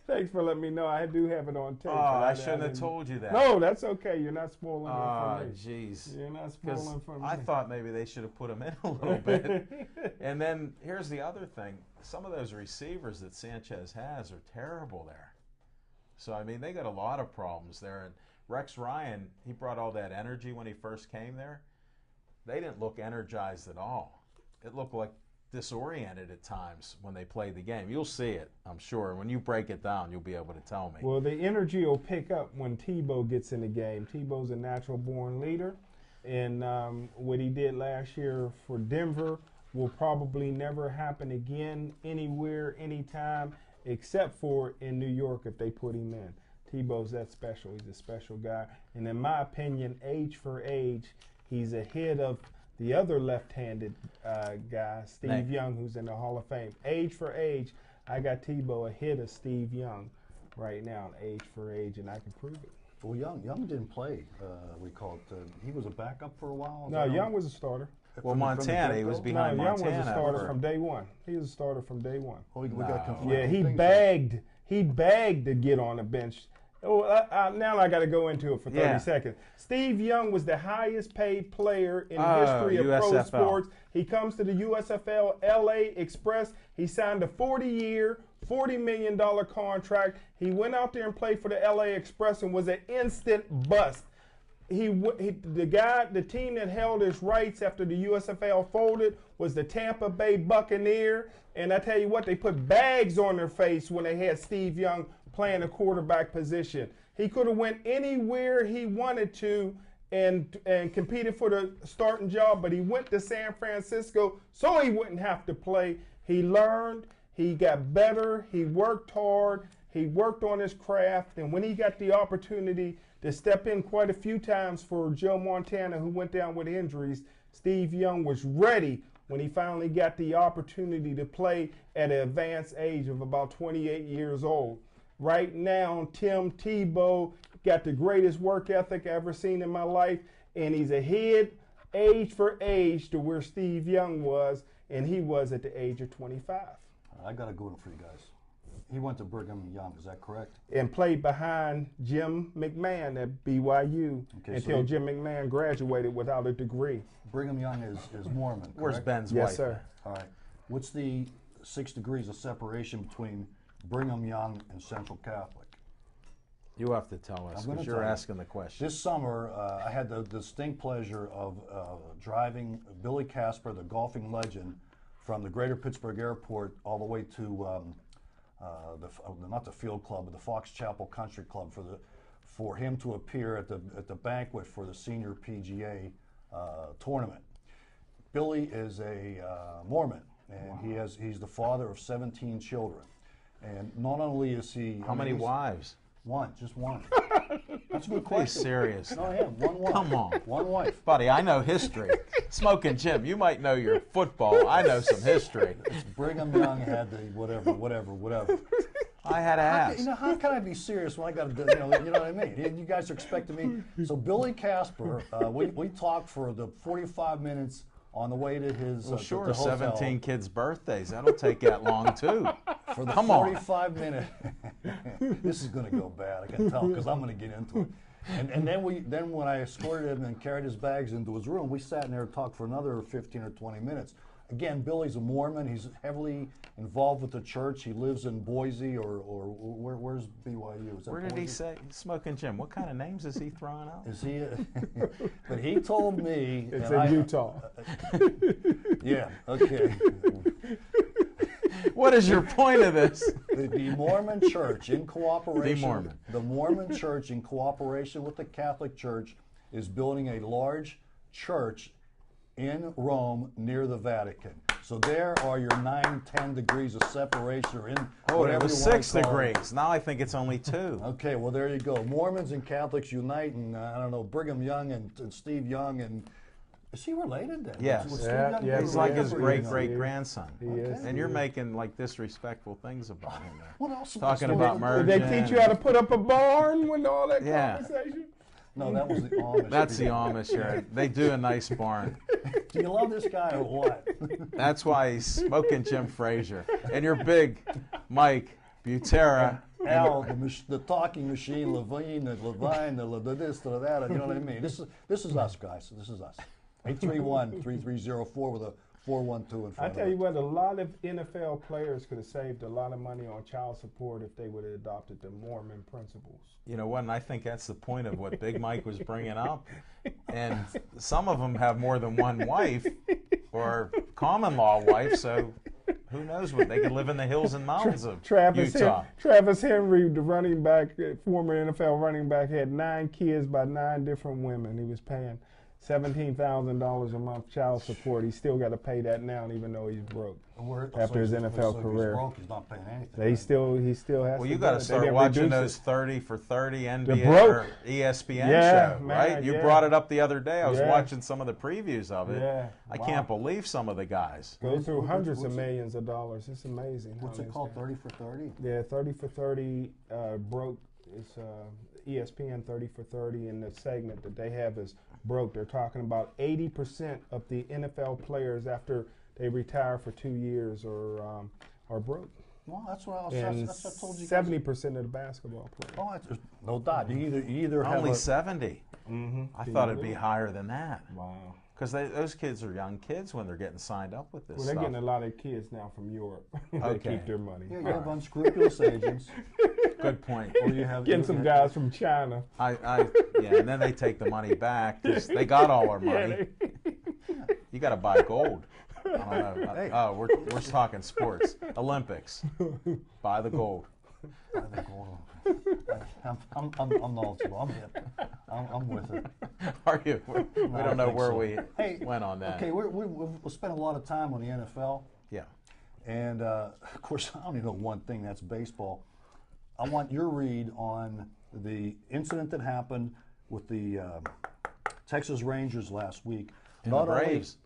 thanks for letting me know. I do have it on tape. Oh, but I shouldn't have didn't- told you that. No, that's okay. You're not spoiling Oh, it for me. jeez. You're not Because spoiling for me. I thought maybe they should have put him in a little bit. And then here's the other thing. Some of those receivers that Sanchez has are terrible there. So, I mean, they got a lot of problems there. And Rex Ryan, he brought all that energy when he first came there. They didn't look energized at all. It looked like disoriented at times when they played the game. You'll see it, I'm sure. When you break it down, you'll be able to tell me. Well, the energy will pick up when Tebow gets in the game. Tebow's a natural-born leader, and what he did last year for Denver will probably never happen again anywhere, anytime, except for in New York if they put him in. Tebow's that special. He's a special guy. And in my opinion, age for age, he's ahead of the other left-handed guy, Steve Young, who's in the Hall of Fame. Age for age, I got Tebow ahead of Steve Young right now, age for age, and I can prove it. Well, Young didn't play. We call it. He was a backup for a while. No, Young was a starter. Well, From the Montana, he get-go? was behind Young Montana. was a starter for- from day one. He was a starter from day one. Oh, we got conflicting Yeah, he things begged. He begged to get on the bench. Oh, now I got to go into it for 30 seconds. Steve Young was the highest paid player in the history of pro USFL. sports. He comes to the USFL LA Express. He signed a 40-year, $40 million contract. He went out there and played for the LA Express and was an instant bust. The team that held his rights after the USFL folded was the Tampa Bay Buccaneer. And I tell you what, they put bags on their face when they had Steve Young playing a quarterback position. He could have went anywhere he wanted to and competed for the starting job, but he went to San Francisco so he wouldn't have to play. He learned, he got better, he worked hard, he worked on his craft, and when he got the opportunity to step in quite a few times for Joe Montana, who went down with injuries, Steve Young was ready when he finally got the opportunity to play at an advanced age of about 28 years old. Right now, Tim Tebow got the greatest work ethic I ever seen in my life, and he's ahead age for age to where Steve Young was, and he was at the age of 25. I got a good one for you guys. He went to Brigham Young, is that correct? And played behind Jim McMahon at BYU until Jim McMahon graduated without a degree. Brigham Young is Mormon, correct? Where's Ben's Yes, wife? sir. All right. What's the 6 degrees of separation between Brigham Young and Central Catholic? You have to tell us I'm gonna because you're tell you. asking the question. This summer, I had the distinct pleasure of driving Billy Casper, the golfing legend, from the Greater Pittsburgh Airport all the way to not the Field Club, but the Fox Chapel Country Club for him to appear at the banquet for the Senior PGA tournament. Billy is a Mormon, and he's the father of 17 children. And not only is he... How many wives? One, just one. That's a good Be question. serious. No, yeah, one wife. Come on. One wife. Buddy, I know history. Smoking Jim, you might know your football. I know some history. Brigham Young had the whatever. I had to ask. How can I be serious when I got to, you know what I mean? You guys are expecting me. So Billy Casper, we talked for the 45 minutes on the way to his Well, sure, the hotel. 17 kids' birthdays. That'll take that long, too. For the Come on. 45 minute. This is going to go bad, I can tell, because I'm going to get into it. And then when I escorted him and carried his bags into his room, we sat in there and talked for another 15 or 20 minutes. Again, Billy's a Mormon. He's heavily involved with the church. He lives in Boise or where's BYU? Is that Where did he Boise? say? Smoking Jim, what kind of names is he throwing out? Is he? But he told me. It's and in Utah. Yeah. Okay. What is your point of this? The Mormon Church, in cooperation, The Mormon. Mormon Church, in cooperation with the Catholic Church, is building a large church in Rome near the Vatican. So there are your 9, 10 degrees of separation, or in Oh, whatever it was you wanna 6 call it. degrees. Now I think it's only 2. Okay, well there you go. Mormons and Catholics unite, and I don't know, Brigham Young and Steve Young, and is he related then? Yes. Was Steve Yeah, Young yeah, He's like his Yeah. great-great-grandson. He is. And you're making like disrespectful things about him there. What else? Talking about Did merge. they teach you how to put up a barn when all that Yeah. conversation? No, that was the Amish. That's the Amish here. They do a nice barn. Do you love this guy or what? That's why he's smoking Jim Frazier. And you're big Mike Butera. Al, the talking machine, Levine, the this, the that, you know what I mean? This is us, guys. This is us. 831-3304 with a 412 in front I of tell it. you what, a lot of NFL players could have saved a lot of money on child support if they would have adopted the Mormon principles. You know what? And I think that's the point of what Big Mike was bringing up. And some of them have more than one wife or common law wife, so who knows what they could live in the hills and mountains of Utah. Travis Henry, the running back, former NFL running back, had 9 kids by 9 different women. He was paying $17,000 a month child support. He's still got to pay that now, even though he's broke. After his NFL career. He's broke, he's not paying anything. He still has Well, to you do got it. to They start didn't watching reduce those it. 30 for 30 NBA broke. or ESPN Yeah, show, man, right? You yeah. brought it up the other day. I was Yeah. watching some of the previews of it. Yeah. I Wow. can't believe some of the guys. Go through hundreds of what's it- millions of dollars. It's amazing. What's how it they called, stay. 30 for 30? Yeah, 30 for 30 broke. It's ESPN 30 for 30, and the segment that they have is broke. They're talking about 80% of the NFL players after they retire for 2 years are broke. Well, that's what I was And that's what I told you guys. 70% of the basketball players. Oh, it's, no doubt. You either have Only a, 70. Mm-hmm. I thought it'd be higher than that. Wow. Because those kids are young kids when they're getting signed up with this Well, they're stuff. getting a lot of kids now from Europe. They Okay. keep their money. yeah, you have unscrupulous agents, Good point. or you have Getting some guys from China. Yeah, and then they take the money back 'cause they got all our money. You got to buy gold. I don't know. Hey. Oh, we're talking sports. Olympics. Buy the gold. I'm knowledgeable. I'm hip. I'm with it. Are you? We don't know think where so. we Hey, went on that. Okay, we'll spend a lot of time on the NFL. Yeah. And of course, I only know one thing, that's baseball. I want your read on the incident that happened with the Texas Rangers last week. And the Braves.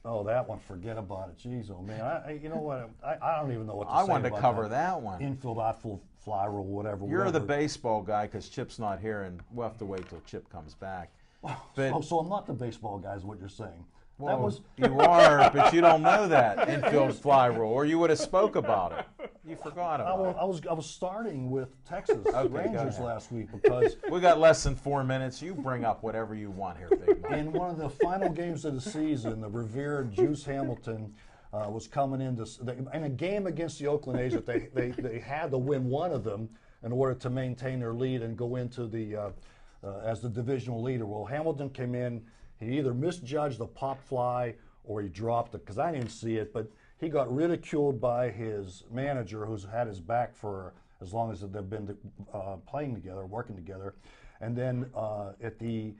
Oh, that one, forget about it. Jeez, oh man. You know what? I don't even know what to I say wanted to about cover that one. Infield, outfield, fly rule, whatever. You're the whatever. baseball guy because Chip's not here, and we'll have to wait till Chip comes back. But So I'm not the baseball guy, is what you're saying. well, That was you are, but you don't know that infield fly rule, or you would have spoke about it. You forgot about it. I was starting with Texas go Rangers ahead. last week because We got less than 4 minutes. You bring up whatever you want here, Big Mike. in one of the final games of the season, the revered Juice Hamilton was coming in a game against the Oakland A's that they had to win one of them in order to maintain their lead and go into the as the divisional leader. Well, Hamilton came in. He either misjudged the pop fly or he dropped it, because I didn't see it, but he got ridiculed by his manager, who's had his back for as long as they've been playing together, working together. And then at the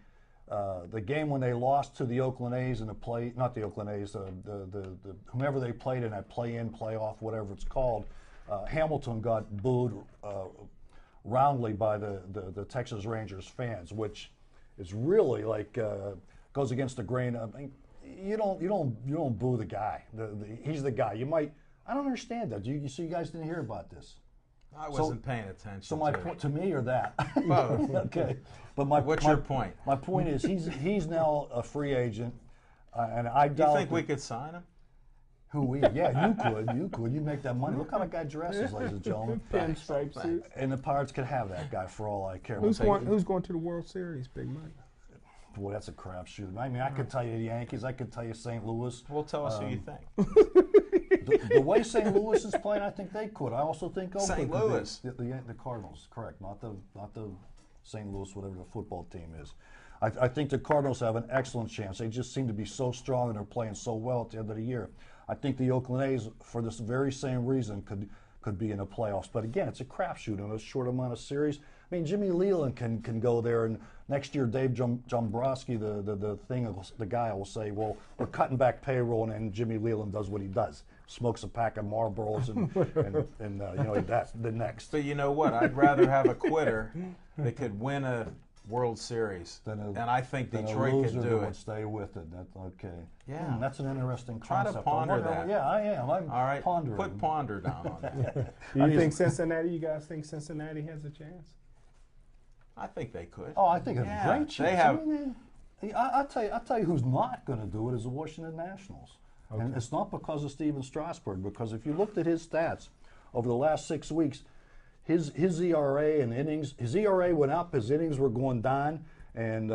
game when they lost to the Oakland A's in the not the Oakland A's, the whomever they played in that play-in, playoff, whatever it's called, Hamilton got booed roundly by the Texas Rangers fans, which is really like goes against the grain. I mean, you don't boo the guy. He's the guy. You might. I don't understand that. So you guys didn't hear about this. I wasn't paying attention. So my point to me or that. Both. Okay, but What's your point? My point is he's now a free agent, and I doubt. You think we could sign him? Yeah, you could. You make that money. Look how that guy dresses, ladies and gentlemen. Pinstripe suit. And the Pirates could have that guy for all I care. Who's going to the World Series, Big Mike? Boy, that's a crapshoot. I mean, I could tell you the Yankees. I could tell you St. Louis. Well, tell us who you think. The way St. Louis is playing, I think they could. I also think Oakland St. could be. Louis. The Cardinals, correct? Not the St. Louis, whatever the football team is. I think the Cardinals have an excellent chance. They just seem to be so strong and they're playing so well at the end of the year. I think the Oakland A's, for this very same reason, could be in the playoffs. But again, it's a crapshoot in a short amount of series. I mean, Jimmy Leland can go there, and next year Dave Dombrowski, the guy, will say, well, we're cutting back payroll, and then Jimmy Leland does what he does, smokes a pack of Marlboros, and that's the next. But you know what? I'd rather have a quitter that could win a World Series, and I think Detroit could do it. Stay with it. That's okay. Yeah, that's an interesting Try concept. to ponder that. Yeah, I am. I'm all right. pondering. Put ponder down on that. Do you think Cincinnati? You guys think Cincinnati has a chance? I think they could. Oh, I think it's a great chance. They have. I'll tell you who's not going to do it is the Washington Nationals. Okay. And it's not because of Steven Strasburg, because if you looked at his stats over the last 6 weeks, his ERA and innings, his ERA went up, his innings were going down, and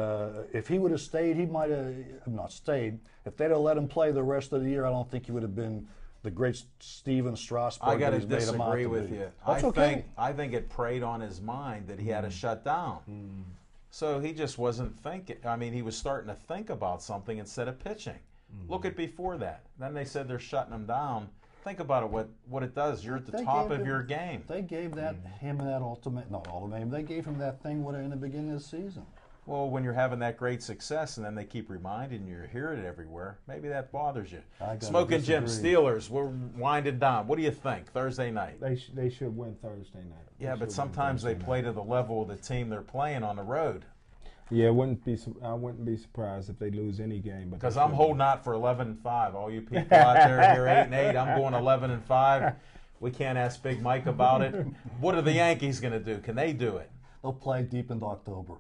if he would have stayed, he might have not stayed. If they'd have let him play the rest of the year, I don't think he would have been the great Steven Strasburg. I got to disagree with you. That's okay. I think it preyed on his mind that he had to shut down. So he just wasn't thinking. I mean, he was starting to think about something instead of pitching. Look at before that. Then they said they're shutting him down. Think about it. What it does. You're at the top of your game. They gave him that ultimatum. They gave him that thing in the beginning of the season. Well, when you're having that great success and then they keep reminding you, you're hearing it everywhere, maybe that bothers you. Smoking Jim Steelers, we're winding down. What do you think, Thursday night? They should win Thursday night. Yeah, but sometimes they play to the level of the team they're playing on the road. Yeah, I wouldn't be surprised if they lose any game. Because I'm holding out for 11-5. All you people out there here 8-8, I'm going 11-5. We can't ask Big Mike about it. What are the Yankees going to do? Can they do it? They'll play deep into October.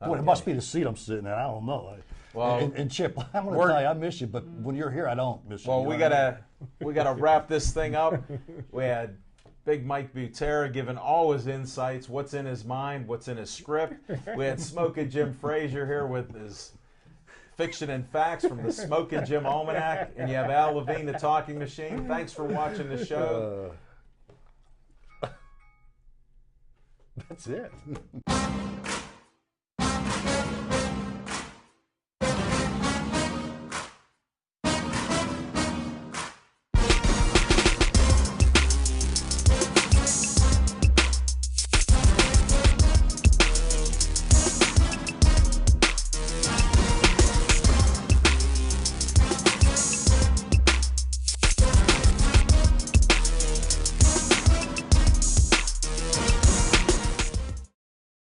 Okay. Boy, it must be the seat I'm sitting in. I don't know. Well, and Chip, I'm going to tell you, I miss you, but when you're here, I don't miss you. Well, we gotta wrap this thing up. We had Big Mike Butera giving all his insights, what's in his mind, what's in his script. We had Smoking Jim Frazier here with his fiction and facts from the Smoking Jim Almanac, and you have Al Levine, the talking machine. Thanks for watching the show. That's it.